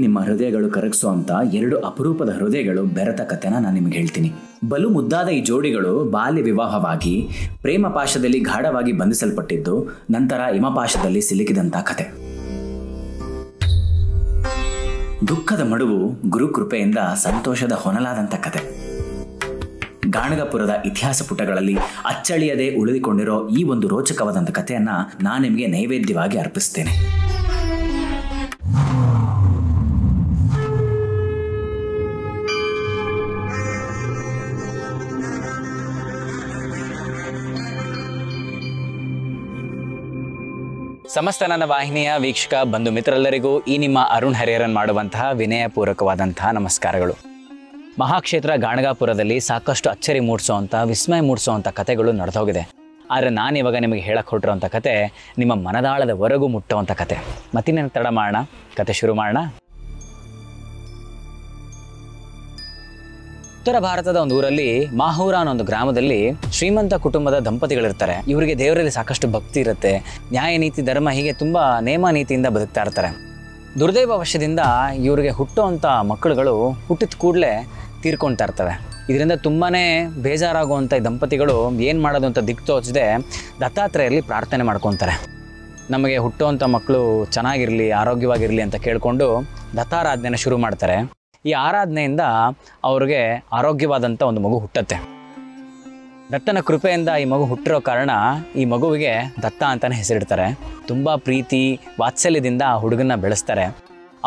ನಿಮ್ಮ ಹೃದಯಗಳು ಕರಗಿಸುವಂತ 2 ಅಪರೂಪದ ಹೃದಯಗಳು ಬೆರೆತ ಕಥೆನ ನಾನು ನಿಮಗೆ ಹೇಳ್ತೀನಿ. ಬಲು ಮುದ್ದಾದ ಈ ಜೋಡಿಗಳು ಬಾಲ್ಯ ವಿವಾಹವಾಗಿ ಪ್ರೇಮ ಪಾಶದಲ್ಲಿ ಗಾಢವಾಗಿ ಬಂಧಿಸಲ್ಪಟ್ಟಿದ್ದು, ನಂತರ ಹಿಮಪಾಶದಲ್ಲಿ ಸಿಲುಕಿದಂತ ಕಥೆ. ದುಃಖದ ಮಡುವು ಗುರುಕೃಪೆಯಿಂದ ಸಂತೋಷದ ಹೊನಲಾದಂಥ ಕಥೆ. ಗಾಣಗಾಪುರದ ಇತಿಹಾಸ ಪುಟಗಳಲ್ಲಿ ಅಚ್ಚಳಿಯದೆ ಉಳಿದುಕೊಂಡಿರೋ ಈ ಒಂದು ರೋಚಕವಾದಂಥ ಕಥೆಯನ್ನ ನಾನು ನಿಮಗೆ ನೈವೇದ್ಯವಾಗಿ ಅರ್ಪಿಸ್ತೇನೆ. ಸಮಸ್ತ ನನ್ನ ವಾಹಿನಿಯ ವೀಕ್ಷಕ ಬಂಧು ಮಿತ್ರರೆಲ್ಲರಿಗೂ ಈ ನಿಮ್ಮ ಅರುಣ್ ಹರಿಹರನ್ ಮಾಡುವಂತಹ ವಿನಯಪೂರ್ವಕವಾದಂತಹ ನಮಸ್ಕಾರಗಳು. ಮಹಾಕ್ಷೇತ್ರ ಗಾಣಗಾಪುರದಲ್ಲಿ ಸಾಕಷ್ಟು ಅಚ್ಚರಿ ಮೂಡಿಸುವಂಥ, ವಿಸ್ಮಯ ಮೂಡಿಸುವಂಥ ಕಥೆಗಳು ನಡೆದೋಗಿದೆ. ಆದರೆ ನಾನಿವಾಗ ನಿಮಗೆ ಹೇಳಕ್ಕೆ ಹೊರಟಿರೋಂಥ ಕತೆ ನಿಮ್ಮ ಮನದಾಳದವರೆಗೂ ಮುಟ್ಟುವಂಥ ಕತೆ. ಮತ್ತಿನ್ನೇನು ತಡ ಮಾಡೋಣ, ಕತೆ ಶುರು ಮಾಡೋಣ. ಉತ್ತರ ಭಾರತದ ಒಂದು ಊರಲ್ಲಿ ಮಾಹೂರ ಅನ್ನೋ ಒಂದು ಗ್ರಾಮದಲ್ಲಿ ಶ್ರೀಮಂತ ಕುಟುಂಬದ ದಂಪತಿಗಳಿರ್ತಾರೆ. ಇವರಿಗೆ ದೇವರಲ್ಲಿ ಸಾಕಷ್ಟು ಭಕ್ತಿ ಇರುತ್ತೆ, ನ್ಯಾಯ ನೀತಿ ಧರ್ಮ ಹೀಗೆ ತುಂಬ ನೇಮ ನೀತಿಯಿಂದ ಬದುಕ್ತಾ ಇರ್ತಾರೆ. ದುರ್ದೈವ ವಶದಿಂದ ಇವರಿಗೆ ಹುಟ್ಟುವಂಥ ಮಕ್ಕಳುಗಳು ಹುಟ್ಟಿದ ಕೂಡಲೇ ತೀರ್ಕೊಳ್ತಾ ಇರ್ತವೆ. ಇದರಿಂದ ತುಂಬಾ ಬೇಜಾರಾಗುವಂಥ ಈ ದಂಪತಿಗಳು ಏನು ಮಾಡೋದು ಅಂತ ದಿಕ್ಕು ತೋಚದೆ ದತ್ತಾತ್ರೇಯರಲ್ಲಿ ಪ್ರಾರ್ಥನೆ ಮಾಡ್ಕೊತಾರೆ. ನಮಗೆ ಹುಟ್ಟುವಂಥ ಮಕ್ಕಳು ಚೆನ್ನಾಗಿರಲಿ, ಆರೋಗ್ಯವಾಗಿರಲಿ ಅಂತ ಕೇಳಿಕೊಂಡು ದತ್ತಾರಾಧನೆನ ಶುರು ಮಾಡ್ತಾರೆ. ಈ ಆರಾಧನೆಯಿಂದ ಅವ್ರಿಗೆ ಆರೋಗ್ಯವಾದಂಥ ಒಂದು ಮಗು ಹುಟ್ಟತ್ತೆ. ದತ್ತನ ಕೃಪೆಯಿಂದ ಈ ಮಗು ಹುಟ್ಟಿರೋ ಕಾರಣ ಈ ಮಗುವಿಗೆ ದತ್ತ ಅಂತಲೇ ಹೆಸರಿಡ್ತಾರೆ. ತುಂಬ ಪ್ರೀತಿ ವಾತ್ಸಲ್ಯದಿಂದ ಆ ಹುಡುಗನ್ನ ಬೆಳೆಸ್ತಾರೆ.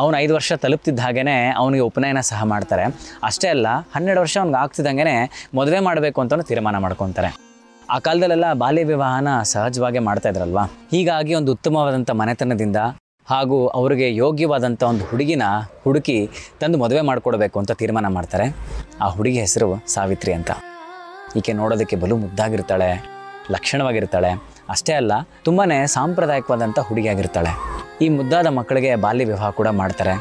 ಅವನು 5 ವರ್ಷ ತಲುಪ್ತಿದ್ದ ಹಾಗೇ ಅವನಿಗೆ ಉಪನಯನ ಸಹ ಮಾಡ್ತಾರೆ. ಅಷ್ಟೇ ಅಲ್ಲ, 12 ವರ್ಷ ಅವ್ನಿಗೆ ಆಗ್ತಿದ್ದಂಗೆ ಮದುವೆ ಮಾಡಬೇಕು ಅಂತಲೂ ತೀರ್ಮಾನ ಮಾಡ್ಕೊತಾರೆ. ಆ ಕಾಲದಲ್ಲೆಲ್ಲ ಬಾಲ್ಯ ವಿವಾಹನ ಸಹಜವಾಗಿ ಮಾಡ್ತಾ ಇದ್ರಲ್ವ. ಹೀಗಾಗಿ ಒಂದು ಉತ್ತಮವಾದಂಥ ಮನೆತನದಿಂದ ಹಾಗೂ ಅವರಿಗೆ ಯೋಗ್ಯವಾದಂಥ ಒಂದು ಹುಡುಗಿನ ಹುಡುಕಿ ತಂದು ಮದುವೆ ಮಾಡಿಕೊಡ್ಬೇಕು ಅಂತ ತೀರ್ಮಾನ ಮಾಡ್ತಾರೆ. ಆ ಹುಡುಗಿ ಹೆಸರು ಸಾವಿತ್ರಿ ಅಂತ. ಈಕೆ ನೋಡೋದಕ್ಕೆ ಬಲು ಮುದ್ದಾಗಿರ್ತಾಳೆ, ಲಕ್ಷಣವಾಗಿರ್ತಾಳೆ. ಅಷ್ಟೇ ಅಲ್ಲ, ತುಂಬಾ ಸಾಂಪ್ರದಾಯಿಕವಾದಂಥ ಹುಡುಗಿಯಾಗಿರ್ತಾಳೆ. ಈ ಮುದ್ದಾದ ಮಕ್ಕಳಿಗೆ ಬಾಲ್ಯ ವಿವಾಹ ಕೂಡ ಮಾಡ್ತಾರೆ.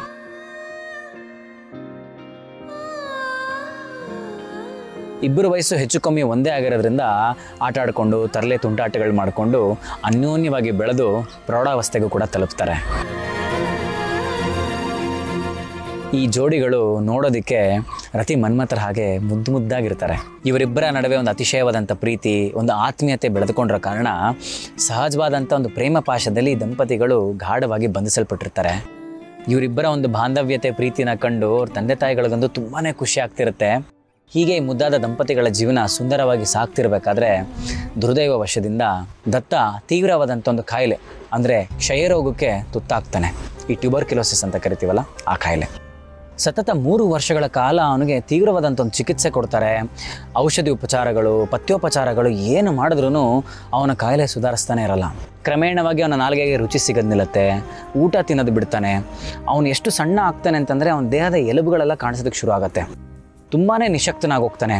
ಇಬ್ಬರು ವಯಸ್ಸು ಹೆಚ್ಚು ಕಮ್ಮಿ ಒಂದೇ ಆಗಿರೋದ್ರಿಂದ ಆಟ ಆಡಿಕೊಂಡು ತರಲೆ ತುಂಟಾಟಗಳು ಮಾಡಿಕೊಂಡು ಅನ್ಯೋನ್ಯವಾಗಿ ಬೆಳೆದು ಪ್ರೌಢಾವಸ್ಥೆಗೂ ಕೂಡ ತಲುಪ್ತಾರೆ. ಈ ಜೋಡಿಗಳು ನೋಡೋದಕ್ಕೆ ರತಿ ಮನ್ಮಥರ ಹಾಗೆ ಮುದ್ದಾಗಿರ್ತಾರೆ. ಇವರಿಬ್ಬರ ನಡುವೆ ಒಂದು ಅತಿಶಯವಾದಂಥ ಪ್ರೀತಿ, ಒಂದು ಆತ್ಮೀಯತೆ ಬೆಳೆದುಕೊಂಡಿರೋ ಕಾರಣ ಸಹಜವಾದಂಥ ಒಂದು ಪ್ರೇಮ ಪಾಶದಲ್ಲಿ ದಂಪತಿಗಳು ಗಾಢವಾಗಿ ಬಂಧಿಸಲ್ಪಟ್ಟಿರ್ತಾರೆ. ಇವರಿಬ್ಬರ ಒಂದು ಬಾಂಧವ್ಯತೆ ಪ್ರೀತಿನ ಕಂಡು ಅವ್ರ ತಂದೆ ತಾಯಿಗಳಿಗಂದು ತುಂಬಾ ಖುಷಿ ಆಗ್ತಿರುತ್ತೆ. ಹೀಗೆ ಮುದ್ದಾದ ದಂಪತಿಗಳ ಜೀವನ ಸುಂದರವಾಗಿ ಸಾಕ್ತಿರ್ಬೇಕಾದ್ರೆ ದುರ್ದೈವ ವಶದಿಂದ ದತ್ತ ತೀವ್ರವಾದಂಥ ಒಂದು ಕಾಯಿಲೆ, ಅಂದರೆ ಕ್ಷಯರೋಗಕ್ಕೆ ತುತ್ತಾಗ್ತಾನೆ. ಈ ಟ್ಯೂಬರ್ಕ್ಯುಲೋಸಿಸ್ ಅಂತ ಕರಿತೀವಲ್ಲ, ಆ ಕಾಯಿಲೆ. ಸತತ 3 ವರ್ಷಗಳ ಕಾಲ ಅವನಿಗೆ ತೀವ್ರವಾದಂಥ ಒಂದು ಚಿಕಿತ್ಸೆ ಕೊಡ್ತಾರೆ. ಔಷಧಿ ಉಪಚಾರಗಳು, ಪಥ್ಯೋಪಚಾರಗಳು ಏನು ಮಾಡಿದ್ರೂ ಅವನ ಕಾಯಿಲೆ ಸುಧಾರಿಸ್ತಾನೆ ಇರಲ್ಲ. ಕ್ರಮೇಣವಾಗಿ ಅವನ ನಾಲಿಗೆಗೆ ರುಚಿ ಸಿಗೋದು ನಿಲ್ಲುತ್ತೆ, ಊಟ ತಿನ್ನೋದು ಬಿಡ್ತಾನೆ. ಅವನು ಎಷ್ಟು ಸಣ್ಣ ಆಗ್ತಾನೆ ಅಂತಂದರೆ ಅವನ ದೇಹದ ಎಲುಬುಗಳೆಲ್ಲ ಕಾಣಿಸೋದಕ್ಕೆ ಶುರು ಆಗುತ್ತೆ. ತುಂಬಾ ನಿಶಕ್ತನಾಗಿ ಹೋಗ್ತಾನೆ.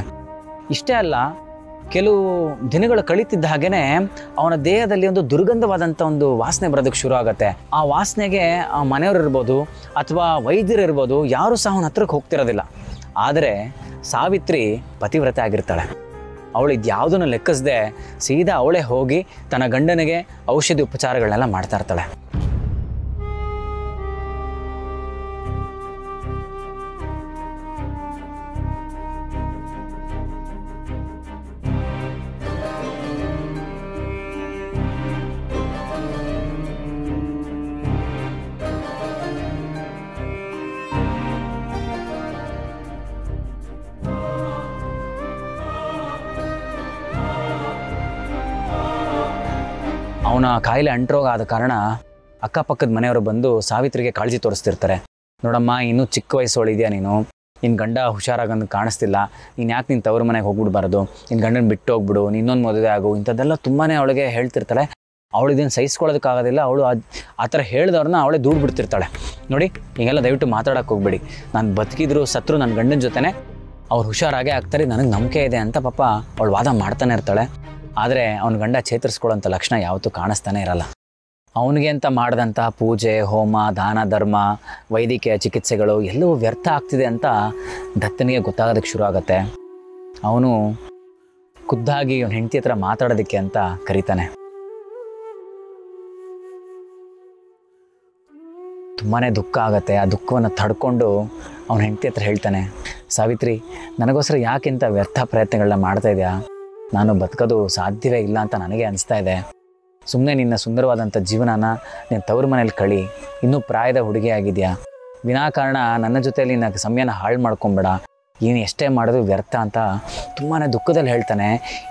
ಇಷ್ಟೇ ಅಲ್ಲ, ಕೆಲವು ದಿನಗಳು ಕಳೀತಿದ್ದ ಹಾಗೇ ಅವನ ದೇಹದಲ್ಲಿ ಒಂದು ದುರ್ಗಂಧವಾದಂಥ ಒಂದು ವಾಸನೆ ಬರೋದಕ್ಕೆ ಶುರು ಆಗುತ್ತೆ. ಆ ವಾಸನೆಗೆ ಆ ಮನೆಯವರು ಇರ್ಬೋದು ಅಥವಾ ವೈದ್ಯರು ಇರ್ಬೋದು, ಯಾರೂ ಸಹ ಅವನ ಹತ್ರಕ್ಕೆ ಹೋಗ್ತಿರೋದಿಲ್ಲ. ಆದರೆ ಸಾವಿತ್ರಿ ಪತಿವ್ರತೆ ಆಗಿರ್ತಾಳೆ. ಅವಳು ಇದ್ಯಾವುದನ್ನು ಲೆಕ್ಕಿಸದೆ ಸೀದಾ ಅವಳೇ ಹೋಗಿ ತನ್ನ ಗಂಡನಿಗೆ ಔಷಧಿ ಉಪಚಾರಗಳನ್ನೆಲ್ಲ ಮಾಡ್ತಾ ಇರ್ತಾಳೆ. ಅವನ ಕಾಯಿಲೆ ಅಂಟ್ರೋಗ ಆದ ಕಾರಣ ಅಕ್ಕಪಕ್ಕದ ಮನೆಯವರು ಬಂದು ಸಾವಿತ್ರಿಗೆ ಕಾಳಜಿ ತೋರಿಸ್ತಿರ್ತಾರೆ. ನೋಡಮ್ಮ, ಇನ್ನೂ ಚಿಕ್ಕ ವಯಸ್ಸೋಳಿದೆಯಾ ನೀನು, ನಿನ್ನ ಗಂಡ ಹುಷಾರಾಗಂದು ಕಾಣಿಸ್ತಿಲ್ಲ, ನೀನು ಯಾಕೆ ನಿನ್ನ ತವ್ರ ಮನೆಗೆ ಹೋಗ್ಬಿಡ್ಬಾರ್ದು, ನಿನ್ನ ಗಂಡನ ಬಿಟ್ಟು ಹೋಗ್ಬಿಡು, ಇನ್ನೊಂದು ಮದುವೆ ಆಗು, ಇಂಥದ್ದೆಲ್ಲ ತುಂಬಾ ಅವಳಿಗೆ ಹೇಳ್ತಿರ್ತಾಳೆ. ಅವಳು ಇದನ್ನು ಸಹಿಸ್ಕೊಳ್ಳೋದಕ್ಕಾಗೋದಿಲ್ಲ. ಅವಳು ಆ ಥರ ಹೇಳಿದವ್ರನ್ನ ಅವಳೇ ದೂಡ್ ಬಿಡ್ತಿರ್ತಾಳೆ. ನೋಡಿ, ಹೀಗೆಲ್ಲ ದಯವಿಟ್ಟು ಮಾತಾಡೋಕೆ ಹೋಗ್ಬೇಡಿ, ನಾನು ಬದುಕಿದ್ರು ಸತ್ರು ನನ್ನ ಗಂಡನ ಜೊತೆನೇ ಅವ್ರು ಹುಷಾರಾಗೇ ಆಗ್ತಾರೆ, ನನಗೆ ನಂಬಿಕೆ ಇದೆ ಅಂತ ಪಾಪ ಅವಳು ವಾದ ಮಾಡ್ತಾನೆ ಇರ್ತಾಳೆ. ಆದರೆ ಅವನ ಗಂಡ ಚೇತರಿಸ್ಕೊಳ್ಳೋಂಥ ಲಕ್ಷಣ ಯಾವತ್ತೂ ಕಾಣಿಸ್ತಾನೆ ಇರಲ್ಲ. ಅವನಿಗೆ ಅಂತ ಮಾಡಿದಂಥ ಪೂಜೆ, ಹೋಮ, ದಾನ, ಧರ್ಮ, ವೈದ್ಯಕೀಯ ಚಿಕಿತ್ಸೆಗಳು ಎಲ್ಲವೂ ವ್ಯರ್ಥ ಆಗ್ತಿದೆ ಅಂತ ದತ್ತನಿಗೆ ಗೊತ್ತಾಗೋದಕ್ಕೆ ಶುರು ಆಗುತ್ತೆ. ಅವನು ಖುದ್ದಾಗಿ ಅವನ ಹೆಂಡತಿ ಹತ್ರ ಮಾತಾಡೋದಕ್ಕೆ ಅಂತ ಕರೀತಾನೆ. ತುಂಬಾ ದುಃಖ ಆಗುತ್ತೆ. ಆ ದುಃಖವನ್ನು ತಡ್ಕೊಂಡು ಅವನ ಹೆಂಡತಿ ಹತ್ರ ಹೇಳ್ತಾನೆ, ಸಾವಿತ್ರಿ, ನನಗೋಸ್ಕರ ಯಾಕಿಂತ ವ್ಯರ್ಥ ಪ್ರಯತ್ನಗಳನ್ನ ಮಾಡ್ತಾ ಇದೆಯಾ? ನಾನು ಬದುಕೋದು ಸಾಧ್ಯವೇ ಇಲ್ಲ ಅಂತ ನನಗೆ ಅನಿಸ್ತಾ ಇದೆ. ಸುಮ್ಮನೆ ನಿನ್ನ ಸುಂದರವಾದಂಥ ಜೀವನನ ನೀನು ತವ್ರ ಮನೇಲಿ ಕಳಿ. ಇನ್ನೂ ಪ್ರಾಯದ ಹುಡುಗಿ ಆಗಿದೆಯಾ, ವಿನಾಕಾರಣ ನನ್ನ ಜೊತೆಯಲ್ಲಿ ನಿನ್ನ ಸಮಯನ ಹಾಳು ಮಾಡ್ಕೊಬೇಡ, ಏನು ಎಷ್ಟೇ ಮಾಡೋದು ವ್ಯರ್ಥ ಅಂತ ತುಂಬಾ ದುಃಖದಲ್ಲಿ ಹೇಳ್ತಾನೆ.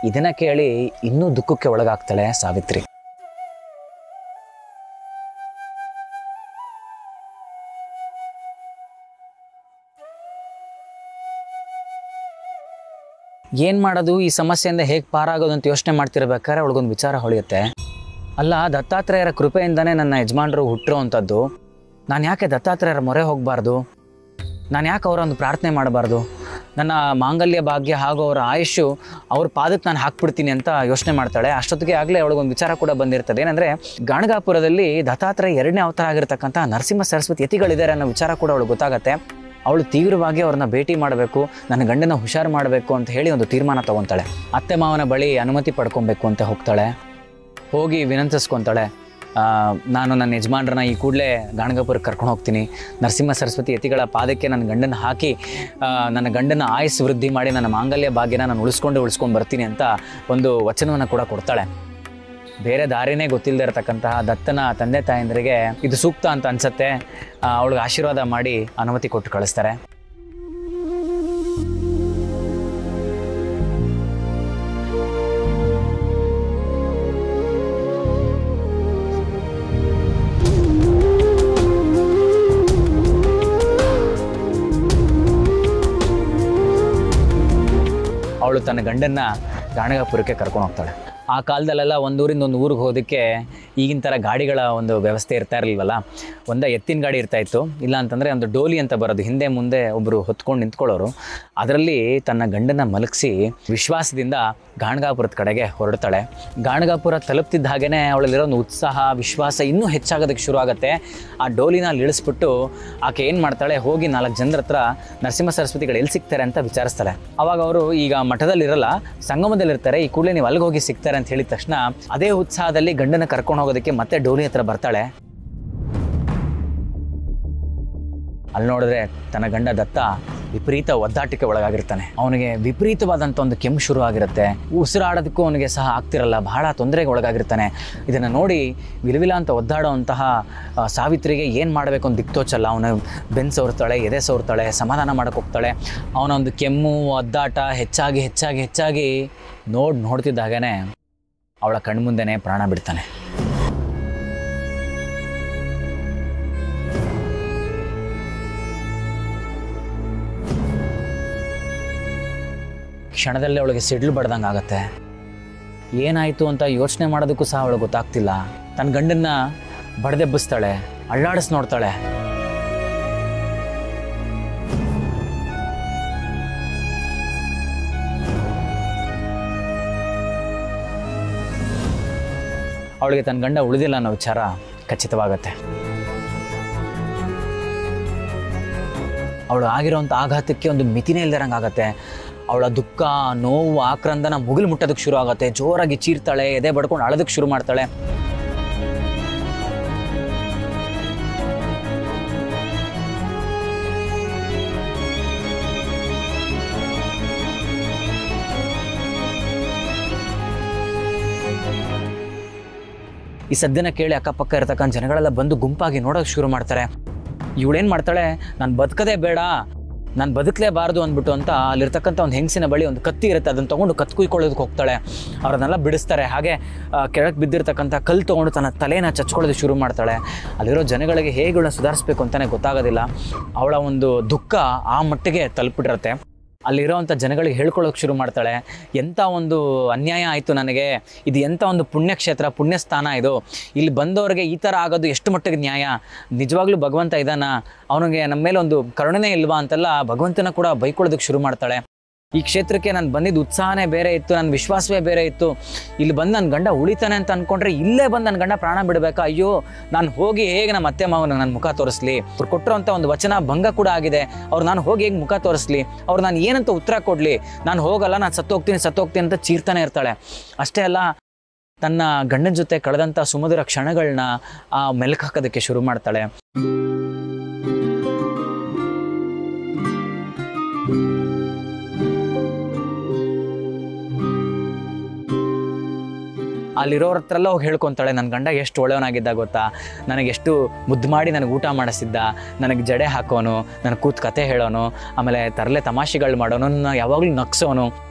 ಇದನ್ನು ಕೇಳಿ ಇನ್ನೂ ದುಃಖಕ್ಕೆ ಒಳಗಾಗ್ತಾಳೆ ಸಾವಿತ್ರಿ. ಏನು ಮಾಡೋದು, ಈ ಸಮಸ್ಯೆಯಿಂದ ಹೇಗೆ ಪಾರಾಗೋದು ಅಂತ ಯೋಚನೆ ಮಾಡ್ತಿರ್ಬೇಕಾದ್ರೆ ಅವಳಿಗೊಂದು ವಿಚಾರ ಹೊಳೆಯುತ್ತೆ. ಅಲ್ಲ, ದತ್ತಾತ್ರೇಯರ ಕೃಪೆಯಿಂದನೇ ನನ್ನ ಯಜಮಾನರು ಹುಟ್ಟಿರೋ ಅಂಥದ್ದು, ನಾನು ಯಾಕೆ ದತ್ತಾತ್ರೇಯರ ಮೊರೆ ಹೋಗಬಾರ್ದು? ನಾನು ಯಾಕೆ ಅವರೊಂದು ಪ್ರಾರ್ಥನೆ ಮಾಡಬಾರ್ದು? ನನ್ನ ಮಾಂಗಲ್ಯ ಭಾಗ್ಯ ಹಾಗೂ ಅವರ ಆಯುಷ್ಯು ಅವ್ರ ಪಾದಕ್ಕೆ ನಾನು ಹಾಕ್ಬಿಡ್ತೀನಿ ಅಂತ ಯೋಚನೆ ಮಾಡ್ತಾಳೆ. ಅಷ್ಟೊತ್ತಿಗೆ ಆಗಲೇ ಅವಳಿಗೊಂದು ವಿಚಾರ ಕೂಡ ಬಂದಿರ್ತದೆ. ಏನಂದರೆ, ಗಾಣಗಾಪುರದಲ್ಲಿ ದತ್ತಾತ್ರೇಯ 2ನೇ ಅವತಾರ ಆಗಿರ್ತಕ್ಕಂಥ ನರಸಿಂಹ ಸರಸ್ವತಿ ಯತಿಗಳಿದ್ದಾರೆ ಅನ್ನೋ ವಿಚಾರ ಕೂಡ ಅವಳಿಗೆ ಗೊತ್ತಾಗುತ್ತೆ. ಅವಳು ತೀವ್ರವಾಗಿ ಅವ್ರನ್ನ ಭೇಟಿ ಮಾಡಬೇಕು, ನನ್ನ ಗಂಡನ ಹುಷಾರು ಮಾಡಬೇಕು ಅಂತ ಹೇಳಿ ಒಂದು ತೀರ್ಮಾನ ತೊಗೊತಾಳೆ. ಅತ್ತೆ ಮಾವನ ಬಳಿ ಅನುಮತಿ ಪಡ್ಕೊಬೇಕು ಅಂತ ಹೋಗ್ತಾಳೆ. ಹೋಗಿ ವಿನಂತಿಸ್ಕೊತಾಳೆ, ನಾನು ನನ್ನ ಯಜಮಾನ್ರನ್ನ ಈ ಕೂಡಲೇ ಗಾಣಗಾಪುರಕ್ಕೆ ಕರ್ಕೊಂಡು ಹೋಗ್ತೀನಿ, ನರಸಿಂಹ ಸರಸ್ವತಿ ಯತಿಗಳ ಪಾದಕ್ಕೆ ನನ್ನ ಗಂಡನ ಹಾಕಿ ನನ್ನ ಗಂಡನ ಆಯುಸ್ ವೃದ್ಧಿ ಮಾಡಿ ನನ್ನ ಮಾಂಗಲ್ಯ ಭಾಗ್ಯನ ನಾನು ಉಳಿಸ್ಕೊಂಡು ಬರ್ತೀನಿ ಅಂತ ಒಂದು ವಚನವನ್ನು ಕೂಡ ಕೊಡ್ತಾಳೆ. ಬೇರೆ ದಾರಿನೇ ಗೊತ್ತಿಲ್ಲದೆ ಇರತಕ್ಕಂತಹ ದತ್ತನ ತಂದೆ ತಾಯಂದರಿಗೆ ಇದು ಸೂಕ್ತ ಅಂತ ಅನ್ಸತ್ತೆ. ಅವಳಿಗೆ ಆಶೀರ್ವಾದ ಮಾಡಿ ಅನುಮತಿ ಕೊಟ್ಟು ಕಳಿಸ್ತಾರೆ. ಅವಳು ತನ್ನ ಗಂಡನ್ನ ಗಾಣಗಾಪುರಕ್ಕೆ ಕರ್ಕೊಂಡು ಹೋಗ್ತಾಳೆ. ಆ ಕಾಲದಲ್ಲೆಲ್ಲ ಒಂದೂರಿಂದ ಒಂದು ಊರಿಗೆ ಹೋಗೋದಕ್ಕೆ ಈಗಿನ ಥರ ಗಾಡಿಗಳ ಒಂದು ವ್ಯವಸ್ಥೆ ಇರ್ತಾ ಇರಲಿಲ್ವಲ್ಲ. ಎತ್ತಿನ ಗಾಡಿ ಇರ್ತಾಯಿತ್ತು, ಇಲ್ಲ ಅಂತಂದರೆ ಒಂದು ಡೋಲಿ ಅಂತ ಬರೋದು, ಹಿಂದೆ ಮುಂದೆ ಒಬ್ಬರು ಹೊತ್ಕೊಂಡು ನಿಂತ್ಕೊಳ್ಳೋರು. ಅದರಲ್ಲಿ ತನ್ನ ಗಂಡನ ಮಲಗಿಸಿ ವಿಶ್ವಾಸದಿಂದ ಗಾಣಗಾಪುರದ ಕಡೆಗೆ ಹೊರಡ್ತಾಳೆ. ಗಾಣಗಾಪುರ ತಲುಪ್ತಿದ್ದ ಹಾಗೇ ಅವಳಲ್ಲಿರೋ ಒಂದು ಉತ್ಸಾಹ, ವಿಶ್ವಾಸ ಇನ್ನೂ ಹೆಚ್ಚಾಗೋದಕ್ಕೆ ಶುರು ಆಗುತ್ತೆ. ಆ ಡೋಲಿನ ಇಳಿಸ್ಬಿಟ್ಟು ಆಕೆ ಏನು ಮಾಡ್ತಾಳೆ, ಹೋಗಿ 4 ಜನರ ಹತ್ರ ನರಸಿಂಹ ಸರಸ್ವತಿಗಳು ಎಲ್ಲಿ ಸಿಗ್ತಾರೆ ಅಂತ ವಿಚಾರಿಸ್ತಾಳೆ. ಅವಾಗ ಅವರು, ಈಗ ಮಠದಲ್ಲಿರಲ್ಲ, ಸಂಗಮದಲ್ಲಿರ್ತಾರೆ, ಈ ಕೂಡಲೇ ನೀವು ಅಲ್ಲಿಗೆ ಹೋಗಿ ಸಿಗ್ತಾರೆ ಅಂತ ಹೇಳಿದ ತಕ್ಷಣ ಅದೇ ಉತ್ಸಾಹದಲ್ಲಿ ಗಂಡನ ಕರ್ಕೊಂಡು ಹೋಗೋದಕ್ಕೆ ಮತ್ತೆ ಡೋಲಿ ಹತ್ರ ಬರ್ತಾಳೆ. ಅಲ್ಲಿ ನೋಡಿದ್ರೆ ತನ್ನ ಗಂಡ ದತ್ತ ವಿಪರೀತ ಒದ್ದಾಟಕ್ಕೆ ಒಳಗಾಗಿರ್ತಾನೆ. ಅವನಿಗೆ ವಿಪರೀತವಾದಂಥ ಒಂದು ಕೆಮ್ಮು ಶುರು ಆಗಿರುತ್ತೆ. ಉಸಿರಾಡೋದಕ್ಕೂ ಅವನಿಗೆ ಸಹ ಆಗ್ತಿರಲ್ಲ, ಬಹಳ ತೊಂದರೆಗೆ ಒಳಗಾಗಿರ್ತಾನೆ. ಇದನ್ನು ನೋಡಿ ವಿಲವಿಲ ಅಂತ ಒದ್ದಾಡುವಂತಹ ಸಾವಿತ್ರಿಗೆ ಏನು ಮಾಡಬೇಕು ಅಂತ ದಿಕ್ತೋಚಲ್ಲ. ಅವನ ಬೆನ್ನು ಸವರ್ತಾಳೆ, ಎದೆ ಸವರ್ತಾಳೆ, ಸಮಾಧಾನ ಮಾಡೋಕ್ಕೆ ಹೋಗ್ತಾಳೆ. ಅವನ ಒಂದು ಕೆಮ್ಮು ಒದ್ದಾಟ ಹೆಚ್ಚಾಗಿ ನೋಡ್ತಿದ್ದಾಗೇ ಅವಳ ಕಣ್ಮುಂದೆನೇ ಪ್ರಾಣ ಬಿಡ್ತಾನೆ. ಕ್ಷಣದಲ್ಲೇ ಅವಳಿಗೆ ಸಿಡ್ಲು ಬಡ್ದಂಗೆ ಆಗುತ್ತೆ. ಏನಾಯಿತು ಅಂತ ಯೋಚನೆ ಮಾಡೋದಕ್ಕೂ ಸಹ ಅವಳಿಗೆ ಗೊತ್ತಾಗ್ತಿಲ್ಲ. ತನ್ನ ಗಂಡನ್ನ ಬಡ್ದೆಬ್ಬಿಸ್ತಾಳೆ, ಅಳ್ಳಾಡಿಸ್ ನೋಡ್ತಾಳೆ. ಅವಳಿಗೆ ತನ್ನ ಗಂಡ ಉಳಿದಿಲ್ಲ ಅನ್ನೋ ವಿಚಾರ ಖಚಿತವಾಗತ್ತೆ. ಅವಳು ಆಗಿರೋಂಥ ಆಘಾತಕ್ಕೆ ಒಂದು ಮಿತಿನೇ ಇಲ್ದಿರಂಗೆ ಆಗುತ್ತೆ. ಅವಳ ದುಃಖ, ನೋವು, ಆಕ್ರಂದನ ಮುಗಿಲು ಮುಟ್ಟೋದಕ್ಕೆ ಶುರು ಆಗುತ್ತೆ. ಜೋರಾಗಿ ಚೀರ್ತಾಳೆ, ಎದೆ ಬಡ್ಕೊಂಡು ಅಳೋದಕ್ಕೆ ಶುರು ಮಾಡ್ತಾಳೆ. ಈ ಸದ್ಯನ ಕೇಳಿ ಅಕ್ಕಪಕ್ಕ ಇರತಕ್ಕಂಥ ಜನಗಳೆಲ್ಲ ಬಂದು ಗುಂಪಾಗಿ ನೋಡೋಕೆ ಶುರು ಮಾಡ್ತಾರೆ. ಇವಳೇನು ಮಾಡ್ತಾಳೆ, ನಾನು ಬದುಕದೇ ಬೇಡ, ನಾನು ಬದುಕಲೇಬಾರ್ದು ಅಂದ್ಬಿಟ್ಟು ಅಂತ ಅಲ್ಲಿರ್ತಕ್ಕಂಥ ಒಂದು ಹೆಂಗಸಿನ ಬಳಿ ಒಂದು ಕತ್ತಿ ಇರುತ್ತೆ, ಅದನ್ನು ತೊಗೊಂಡು ಕತ್ತು ಕುಯ್ಕೊಳ್ಳೋದಕ್ಕೆ ಹೋಗ್ತಾಳೆ. ಅವ್ರನ್ನೆಲ್ಲ ಬಿಡಿಸ್ತಾರೆ. ಹಾಗೆ ಕೆಳಗೆ ಬಿದ್ದಿರ್ತಕ್ಕಂಥ ಕಲ್ಲು ತೊಗೊಂಡು ತನ್ನ ತಲೆನ ಚಚ್ಕೊಳ್ಳೋದು ಶುರು ಮಾಡ್ತಾಳೆ. ಅಲ್ಲಿರೋ ಜನಗಳಿಗೆ ಹೇಗೆ ಸುಧಾರಿಸ್ಬೇಕು ಅಂತಲೇ ಗೊತ್ತಾಗೋದಿಲ್ಲ. ಅವಳ ಒಂದು ದುಃಖ ಆ ಮಟ್ಟಿಗೆ ತಲುಪಿಟ್ಟಿರುತ್ತೆ. ಅಲ್ಲಿರೋವಂಥ ಜನಗಳಿಗೆ ಹೇಳ್ಕೊಳ್ಳೋಕೆ ಶುರು ಮಾಡ್ತಾಳೆ. ಎಂಥ ಒಂದು ಅನ್ಯಾಯ ಆಯಿತು ನನಗೆ, ಇದು ಎಂಥ ಒಂದು ಪುಣ್ಯಕ್ಷೇತ್ರ, ಪುಣ್ಯಸ್ಥಾನ ಇದು, ಇಲ್ಲಿ ಬಂದವ್ರಿಗೆ ಈ ಥರ ಆಗೋದು ಎಷ್ಟು ಮಟ್ಟಿಗೆ ನ್ಯಾಯ, ನಿಜವಾಗ್ಲೂ ಭಗವಂತ ಇದ್ದಾನ, ಅವನಿಗೆ ನಮ್ಮ ಮೇಲೆ ಒಂದು ಕರುಣೆನೇ ಇಲ್ವಾ ಅಂತೆಲ್ಲ ಭಗವಂತನ ಕೂಡ ಬೈಕೊಳ್ಳೋದಕ್ಕೆ ಶುರು ಮಾಡ್ತಾಳೆ. ಈ ಕ್ಷೇತ್ರಕ್ಕೆ ನಾನು ಬಂದಿದ್ದು ಉತ್ಸಾಹನೇ ಬೇರೆ ಇತ್ತು, ನನ್ನ ವಿಶ್ವಾಸವೇ ಬೇರೆ ಇತ್ತು. ಇಲ್ಲಿ ಬಂದು ನನ್ನ ಗಂಡ ಉಳಿತಾನೆ ಅಂತ ಅಂದ್ಕೊಂಡ್ರೆ ಇಲ್ಲೇ ಬಂದು ನನ್ನ ಗಂಡ ಪ್ರಾಣ ಬಿಡಬೇಕಾ? ಅಯ್ಯೋ, ನಾನು ಹೋಗಿ ಹೇಗೆ ನಮ್ಮ ಅತ್ತೆ ಮಾವನ ನನ್ನ ಮುಖ ತೋರಿಸ್ಲಿ? ಅವ್ರು ಕೊಟ್ಟಿರೋಂಥ ಒಂದು ವಚನ ಭಂಗ ಕೂಡ ಆಗಿದೆ. ಅವ್ರು ನಾನು ಹೋಗಿ ಹೇಗೆ ಮುಖ ತೋರಿಸ್ಲಿ? ಅವ್ರು ನಾನು ಏನಂತ ಉತ್ತರ ಕೊಡಲಿ? ನಾನು ಹೋಗಲ್ಲ, ನಾನು ಸತ್ತೋಗ್ತೀನಿ ಅಂತ ಚೀರ್ತಾನೆ ಇರ್ತಾಳೆ. ಅಷ್ಟೇ ಅಲ್ಲ, ತನ್ನ ಗಂಡನ ಜೊತೆ ಕಳೆದಂಥ ಸುಮಧುರ ಕ್ಷಣಗಳನ್ನ ಮೆಲುಕು ಹಾಕೋದಕ್ಕೆ ಶುರು ಮಾಡ್ತಾಳೆ. ಅಲ್ಲಿರೋರ ಹತ್ರ ಎಲ್ಲ ಹೋಗಿ ಹೇಳ್ಕೊತಾಳೆ, ನನ್ನ ಗಂಡ ಎಷ್ಟು ಒಳ್ಳೆಯವನಾಗಿದ್ದ ಗೊತ್ತಾ, ನನಗೆ ಎಷ್ಟು ಮುದ್ದು ಮಾಡಿ ನನಗೆ ಊಟ ಮಾಡಿಸಿದ್ದ, ನನಗೆ ಜಡೆ ಹಾಕೋನು, ನನಗೆ ಕೂತು ಕತೆ ಹೇಳೋನು, ಆಮೇಲೆ ತರಲೆ ತಮಾಷೆಗಳು ಮಾಡೋನು, ನಾನು ಯಾವಾಗಲೂ ನಗ್ಸೋನು,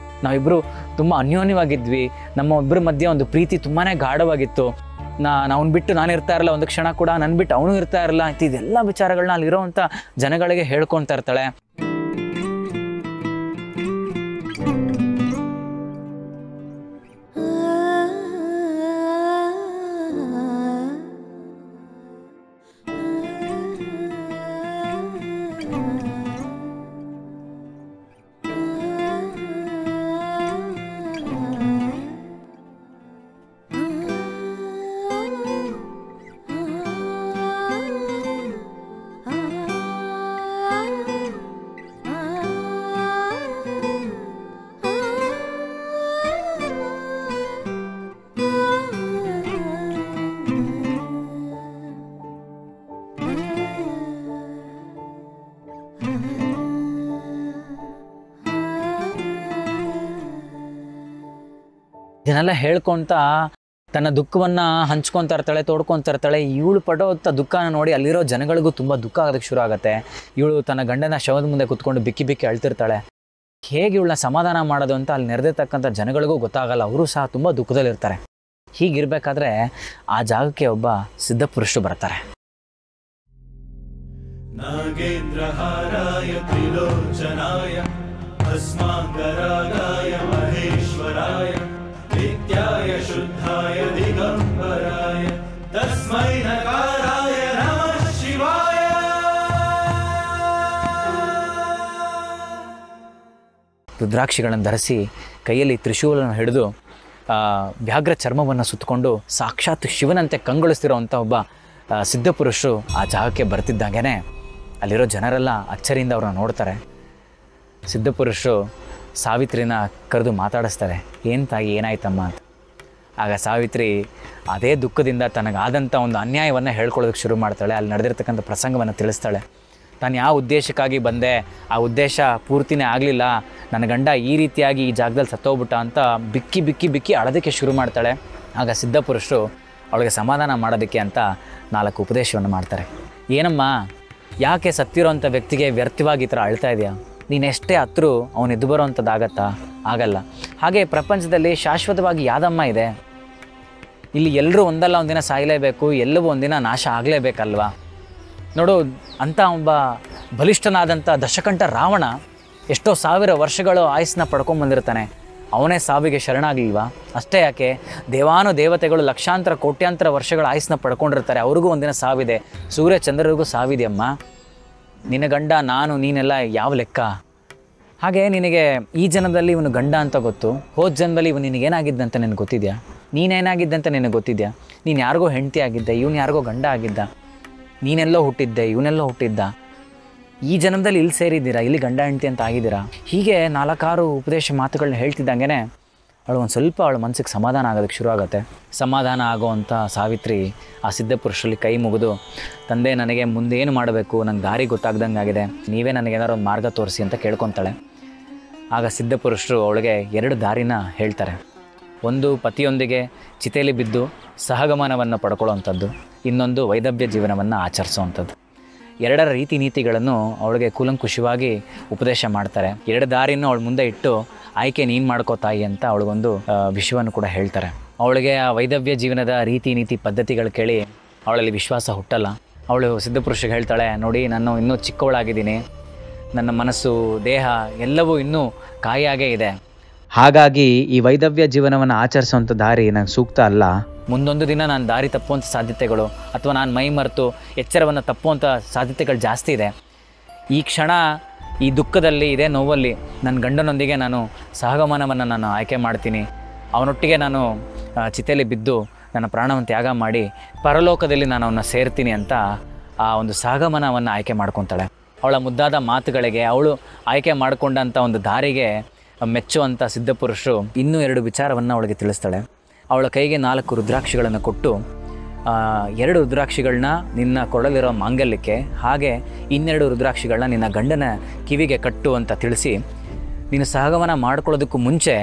ನಾವಿಬ್ಬರು ತುಂಬ ಅನ್ಯೋನ್ಯವಾಗಿದ್ವಿ, ನಮ್ಮ ಇಬ್ಬರ ಮಧ್ಯೆ ಒಂದು ಪ್ರೀತಿ ತುಂಬಾ ಗಾಢವಾಗಿತ್ತು, ಅವ್ನು ಬಿಟ್ಟು ನಾನು ಇರ್ತಾ ಇರಲ್ಲ, ಒಂದು ಕ್ಷಣ ಕೂಡ ನನ್ನ ಬಿಟ್ಟು ಅವನು ಇರ್ತಾ ಇರಲ್ಲ, ಇದೆಲ್ಲ ವಿಚಾರಗಳನ್ನ ಅಲ್ಲಿರೋವಂಥ ಜನಗಳಿಗೆ ಹೇಳ್ಕೊತಾ ಇರ್ತಾಳೆ. ಇದನ್ನೆಲ್ಲ ಹೇಳ್ಕೊತ ತನ್ನ ದುಃಖವನ್ನು ಹಂಚ್ಕೊತಾ ಇರ್ತಾಳೆ, ತೋಡ್ಕೊತಾ ಇರ್ತಾಳೆ. ಇವಳು ಪಡೋಂಥ ದುಃಖನ ನೋಡಿ ಅಲ್ಲಿರೋ ಜನಗಳಿಗೂ ತುಂಬ ದುಃಖ ಆಗೋದಕ್ಕೆ ಶುರು ಆಗುತ್ತೆ. ಇವಳು ತನ್ನ ಗಂಡನ ಶವದ ಮುಂದೆ ಕುತ್ಕೊಂಡು ಬಿಕ್ಕಿ ಬಿಕ್ಕಿ ಅಳ್ತಿರ್ತಾಳೆ. ಹೇಗೆ ಇವಳನ್ನ ಸಮಾಧಾನ ಮಾಡೋದು ಅಂತ ಅಲ್ಲಿ ನೆರೆದಿರ್ತಕ್ಕಂಥ ಜನಗಳಿಗೂ ಗೊತ್ತಾಗಲ್ಲ, ಅವರು ಸಹ ತುಂಬ ದುಃಖದಲ್ಲಿರ್ತಾರೆ. ಹೀಗಿರಬೇಕಾದ್ರೆ ಆ ಜಾಗಕ್ಕೆ ಒಬ್ಬ ಸಿದ್ಧ ಪುರುಷರು ಬರ್ತಾರೆ. ನಾಗೇಂದ್ರಹಾರಾಯ ತ್ರಿಲೋಚನಾಯ ಭಸ್ಮಾಂಗರಾಗಾಯ ಮಹೇಶ್ವರಾಯ ನಿತ್ಯಾಯ ಶುದ್ಧಾಯ ದಿಗಂಬರಾಯ ತಸ್ಮೈ ನಕಾರಾಯ ನಮಃ ಶಿವಾಯ. ರುದ್ರಾಕ್ಷಿಗಳನ್ನು ಧರಿಸಿ ಕೈಯಲ್ಲಿ ತ್ರಿಶೂಲವನ್ನು ಹಿಡಿದು ವ್ಯಾಘ್ರ ಚರ್ಮವನ್ನು ಸುತ್ತಕೊಂಡು ಸಾಕ್ಷಾತ್ ಶಿವನಂತೆ ಕಂಗೊಳಿಸ್ತಿರೋವಂಥ ಒಬ್ಬ ಸಿದ್ಧಪುರುಷರು ಆ ಜಾಗಕ್ಕೆ ಬರ್ತಿದ್ದಾಗೇ ಅಲ್ಲಿರೋ ಜನರೆಲ್ಲ ಅಚ್ಚರಿಯಿಂದ ಅವ್ರನ್ನ ನೋಡ್ತಾರೆ. ಸಿದ್ಧಪುರುಷರು ಸಾವಿತ್ರಿನ ಕರೆದು ಮಾತಾಡಿಸ್ತಾರೆ, ಏನು ತಾಯಿ ಏನಾಯ್ತಮ್ಮ ಅಂತ. ಆಗ ಸಾವಿತ್ರಿ ಅದೇ ದುಃಖದಿಂದ ತನಗಾದಂಥ ಒಂದು ಅನ್ಯಾಯವನ್ನು ಹೇಳ್ಕೊಳ್ಳೋದಕ್ಕೆ ಶುರು ಮಾಡ್ತಾಳೆ. ಅಲ್ಲಿ ನಡೆದಿರ್ತಕ್ಕಂಥ ಪ್ರಸಂಗವನ್ನು ತಿಳಿಸ್ತಾಳೆ. ನಾನು ಯಾವ ಉದ್ದೇಶಕ್ಕಾಗಿ ಬಂದೆ, ಆ ಉದ್ದೇಶ ಪೂರ್ತಿನೇ ಆಗಲಿಲ್ಲ, ನನ್ನ ಗಂಡ ಈ ರೀತಿಯಾಗಿ ಈ ಜಾಗದಲ್ಲಿ ಸತ್ತೋಗ್ಬಿಟ್ಟ ಅಂತ ಬಿಕ್ಕಿ ಬಿಕ್ಕಿ ಬಿಕ್ಕಿ ಅಳೋದಕ್ಕೆ ಶುರು ಮಾಡ್ತಾಳೆ. ಆಗ ಸಿದ್ಧಪುರುಷರು ಅವಳಿಗೆ ಸಮಾಧಾನ ಮಾಡೋದಕ್ಕೆ ಅಂತ 4 ಉಪದೇಶವನ್ನು ಮಾಡ್ತಾರೆ. ಏನಮ್ಮ, ಯಾಕೆ ಸತ್ತಿರೋಂಥ ವ್ಯಕ್ತಿಗೆ ವ್ಯರ್ಥವಾಗಿ ಈ ಥರ ಅಳ್ತಾ ಇದೆಯಾ? ನೀನೆಷ್ಟೇ ಹತ್ರೂ ಅವನು ಎದ್ದು ಬರೋವಂಥದ್ದಾಗತ್ತಾ? ಆಗಲ್ಲ. ಹಾಗೆ ಪ್ರಪಂಚದಲ್ಲಿ ಶಾಶ್ವತವಾಗಿ ಯಾದಮ್ಮ ಇದೆ. ಇಲ್ಲಿ ಎಲ್ಲರೂ ಒಂದಲ್ಲ ಒಂದಿನ ಸಾಯಲೇಬೇಕು, ಎಲ್ಲವೂ ಒಂದಿನ ನಾಶ ಆಗಲೇಬೇಕಲ್ವಾ? ನೋಡು, ಅಂಥ ಒಬ್ಬ ಬಲಿಷ್ಠನಾದಂಥ ದಶಕಂಠ ರಾವಣ ಎಷ್ಟೋ 1000 ವರ್ಷಗಳು ಆಯುಸ್ಸನ್ನ ಪಡ್ಕೊಂಬಂದಿರ್ತಾನೆ. ಅವನೇ ಸಾವಿಗೆ ಶರಣಾಗಲಿಲ್ವಾ? ಅಷ್ಟೇ ಯಾಕೆ, ದೇವಾನುದೇವತೆಗಳು ಲಕ್ಷಾಂತರ ಕೋಟ್ಯಾಂತರ ವರ್ಷಗಳ ಆಯುಸ್ಸನ್ನ ಪಡ್ಕೊಂಡಿರ್ತಾರೆ, ಅವ್ರಿಗೂ ಒಂದಿನ ಸಾವಿದೆ. ಸೂರ್ಯ ಚಂದ್ರರಿಗೂ ಸಾವಿದೆಯಮ್ಮ. ನಿನ್ನ ಗಂಡ ನಾನು ನೀನೆಲ್ಲ ಯಾವ ಲೆಕ್ಕ? ಹಾಗೆ ನಿನಗೆ ಈ ಜನ್ಮದಲ್ಲಿ ಇವನು ಗಂಡ ಅಂತ ಗೊತ್ತು, ಹೋದ ಜನ್ಮದಲ್ಲಿ ಇವನು ನಿನಗೇನಾಗಿದ್ದಂತ ನಿನಗೆ ಗೊತ್ತಿದೆಯಾ? ನೀನೇನಾಗಿದ್ದಂತ ನಿನಗೆ ಗೊತ್ತಿದೆಯಾ? ನೀನು ಯಾರಿಗೋ ಹೆಂಡತಿ ಆಗಿದ್ದೆ, ಇವನು ಯಾರಿಗೋ ಗಂಡ ಆಗಿದ್ದ. ನೀನೆಲ್ಲೋ ಹುಟ್ಟಿದ್ದೆ, ಇವನೆಲ್ಲೋ ಹುಟ್ಟಿದ್ದ. ಈ ಜನ್ಮದಲ್ಲಿ ಇಲ್ಲಿ ಸೇರಿದ್ದೀರಾ, ಇಲ್ಲಿ ಗಂಡ ಹೆಂಡತಿ ಅಂತ ಆಗಿದ್ದೀರಾ. ಹೀಗೆ 4-6 ಉಪದೇಶ ಮಾತುಗಳನ್ನ ಹೇಳ್ತಿದ್ದಂಗೆ ಅವಳು ಒಂದು ಸ್ವಲ್ಪ ಅವಳ ಮನಸ್ಸಿಗೆ ಸಮಾಧಾನ ಆಗೋದಕ್ಕೆ ಶುರು ಆಗುತ್ತೆ. ಸಮಾಧಾನ ಆಗೋವಂಥ ಸಾವಿತ್ರಿ ಆ ಸಿದ್ಧಪುರುಷರಲ್ಲಿ ಕೈ ಮುಗಿದು, ತಂದೆ ನನಗೆ ಮುಂದೆ ಏನು ಮಾಡಬೇಕು, ನಂಗೆ ದಾರಿ ಗೊತ್ತಾಗ್ದಂಗೆ ಆಗಿದೆ, ನೀವೇ ನನಗೇನಾರು ಒಂದು ಮಾರ್ಗ ತೋರಿಸಿ ಅಂತ ಕೇಳ್ಕೊತಾಳೆ. ಆಗ ಸಿದ್ಧಪುರುಷರು ಅವಳಿಗೆ 2 ದಾರಿನ ಹೇಳ್ತಾರೆ. ಒಂದು ಪತಿಯೊಂದಿಗೆ ಚಿತೆಯಲ್ಲಿ ಬಿದ್ದು ಸಹಗಮನವನ್ನು ಪಡ್ಕೊಳ್ಳೋವಂಥದ್ದು, ಇನ್ನೊಂದು ವೈದವ್ಯ ಜೀವನವನ್ನು ಆಚರಿಸೋವಂಥದ್ದು. 2 ರೀತಿ ನೀತಿಗಳನ್ನು ಅವಳಿಗೆ ಕೂಲಂಕುಷವಾಗಿ ಉಪದೇಶ ಮಾಡ್ತಾರೆ. 2 ದಾರಿನೂ ಅವಳ ಮುಂದೆ ಇಟ್ಟು ಆಯ್ಕೆ ನೀನು ಮಾಡ್ಕೋ ತಾಯಿ ಅಂತ ಅವಳಿಗೊಂದು ವಿಷಯವನ್ನು ಕೂಡ ಹೇಳ್ತಾರೆ. ಅವಳಿಗೆ ಆ ವೈದವ್ಯ ಜೀವನದ ರೀತಿ ನೀತಿ ಪದ್ಧತಿಗಳು ಕೇಳಿ ಅವಳಲ್ಲಿ ವಿಶ್ವಾಸ ಹುಟ್ಟಲ್ಲ. ಅವಳು ಸಿದ್ಧಪುರುಷಗೆ ಹೇಳ್ತಾಳೆ, ನೋಡಿ ನಾನು ಇನ್ನೂ ಚಿಕ್ಕವಳಾಗಿದ್ದೀನಿ, ನನ್ನ ಮನಸ್ಸು ದೇಹ ಎಲ್ಲವೂ ಇನ್ನೂ ಕಾಯಾಗೇ ಇದೆ, ಹಾಗಾಗಿ ಈ ವೈದವ್ಯ ಜೀವನವನ್ನು ಆಚರಿಸುವಂಥ ದಾರಿ ನಂಗೆ ಸೂಕ್ತ ಅಲ್ಲ. ಮುಂದೊಂದು ದಿನ ನಾನು ದಾರಿ ತಪ್ಪುವಂಥ ಸಾಧ್ಯತೆಗಳು ಅಥವಾ ನಾನು ಮೈ ಮರೆತು ಎಚ್ಚರವನ್ನು ತಪ್ಪುವಂಥ ಸಾಧ್ಯತೆಗಳು ಜಾಸ್ತಿ ಇದೆ. ಈ ಕ್ಷಣ ಈ ದುಃಖದಲ್ಲಿ ಇದೇ ನೋವಲ್ಲಿ ನನ್ನ ಗಂಡನೊಂದಿಗೆ ನಾನು ಸಹಗಮನವನ್ನು ನಾನು ಆಯ್ಕೆ ಮಾಡ್ತೀನಿ. ಅವನೊಟ್ಟಿಗೆ ನಾನು ಚಿತೆಯಲ್ಲಿ ಬಿದ್ದು ನನ್ನ ಪ್ರಾಣವನ್ನು ತ್ಯಾಗ ಮಾಡಿ ಪರಲೋಕದಲ್ಲಿ ನಾನು ಅವನ್ನ ಸೇರ್ತೀನಿ ಅಂತ ಆ ಒಂದು ಸಹಗಮನವನ್ನು ಆಯ್ಕೆ ಮಾಡ್ಕೊತಾಳೆ. ಅವಳ ಮುದ್ದಾದ ಮಾತುಗಳಿಗೆ, ಅವಳು ಆಯ್ಕೆ ಮಾಡಿಕೊಂಡಂಥ ಒಂದು ದಾರಿಗೆ ಮೆಚ್ಚುವಂಥ ಸಿದ್ಧಪುರುಷರು ಇನ್ನೂ 2 ವಿಚಾರವನ್ನು ಅವಳಿಗೆ ತಿಳಿಸ್ತಾಳೆ. ಅವಳ ಕೈಗೆ 4 ರುದ್ರಾಕ್ಷಿಗಳನ್ನು ಕೊಟ್ಟು 2 ರುದ್ರಾಕ್ಷಿಗಳನ್ನ ನಿನ್ನ ಕೊಡಲಿರೋ ಮಾಂಗಲ್ಯಕ್ಕೆ, ಹಾಗೆ 2 ರುದ್ರಾಕ್ಷಿಗಳನ್ನ ನಿನ್ನ ಗಂಡನ ಕಿವಿಗೆ ಕಟ್ಟು ಅಂತ ತಿಳಿಸಿ ನೀನು ಸಹಗಮನ ಮಾಡ್ಕೊಳ್ಳೋದಕ್ಕೂ ಮುಂಚೆ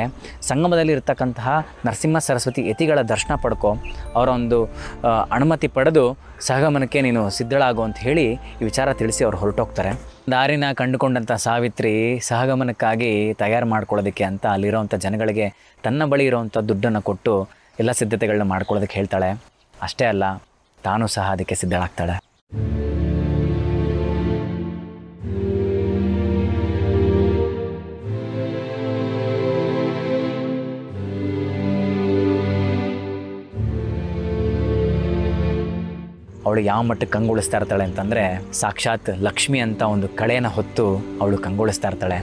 ಸಂಗಮದಲ್ಲಿ ಇರ್ತಕ್ಕಂತಹ ನರಸಿಂಹ ಸರಸ್ವತಿ ಯತಿಗಳ ದರ್ಶನ ಪಡ್ಕೊ, ಅವರ ಒಂದು ಅನುಮತಿ ಪಡೆದು ಸಹಗಮನಕ್ಕೆ ನೀನು ಸಿದ್ಧಳಾಗು ಅಂತ ಹೇಳಿ ಈ ವಿಚಾರ ತಿಳಿಸಿ ಅವ್ರು ಹೊರಟೋಗ್ತಾರೆ. ದಾರಿನ ಕಂಡುಕೊಂಡಂಥ ಸಾವಿತ್ರಿ ಸಹಗಮನಕ್ಕಾಗಿ ತಯಾರು ಮಾಡ್ಕೊಳ್ಳೋದಕ್ಕೆ ಅಂತ ಅಲ್ಲಿರೋವಂಥ ಜನಗಳಿಗೆ ತನ್ನ ಬಳಿ ಇರೋವಂಥ ದುಡ್ಡನ್ನು ಕೊಟ್ಟು ಎಲ್ಲ ಸಿದ್ಧತೆಗಳನ್ನ ಮಾಡ್ಕೊಳ್ಳೋದಕ್ಕೆ ಹೇಳ್ತಾಳೆ. ಅಷ್ಟೇ ಅಲ್ಲ, ತಾನೂ ಸಹ ಅದಕ್ಕೆ ಸಿದ್ಧಳಾಗ್ತಾಳೆ. ಅವಳು ಯಾವ ಮಟ್ಟಕ್ಕೆ ಕಂಗೊಳಿಸ್ತಾ ಇರ್ತಾಳೆ ಅಂತಂದರೆ, ಸಾಕ್ಷಾತ್ ಲಕ್ಷ್ಮಿ ಅಂತ ಒಂದು ಕಳೆನ ಹೊತ್ತು ಅವಳು ಕಂಗೊಳಿಸ್ತಾ ಇರ್ತಾಳೆ.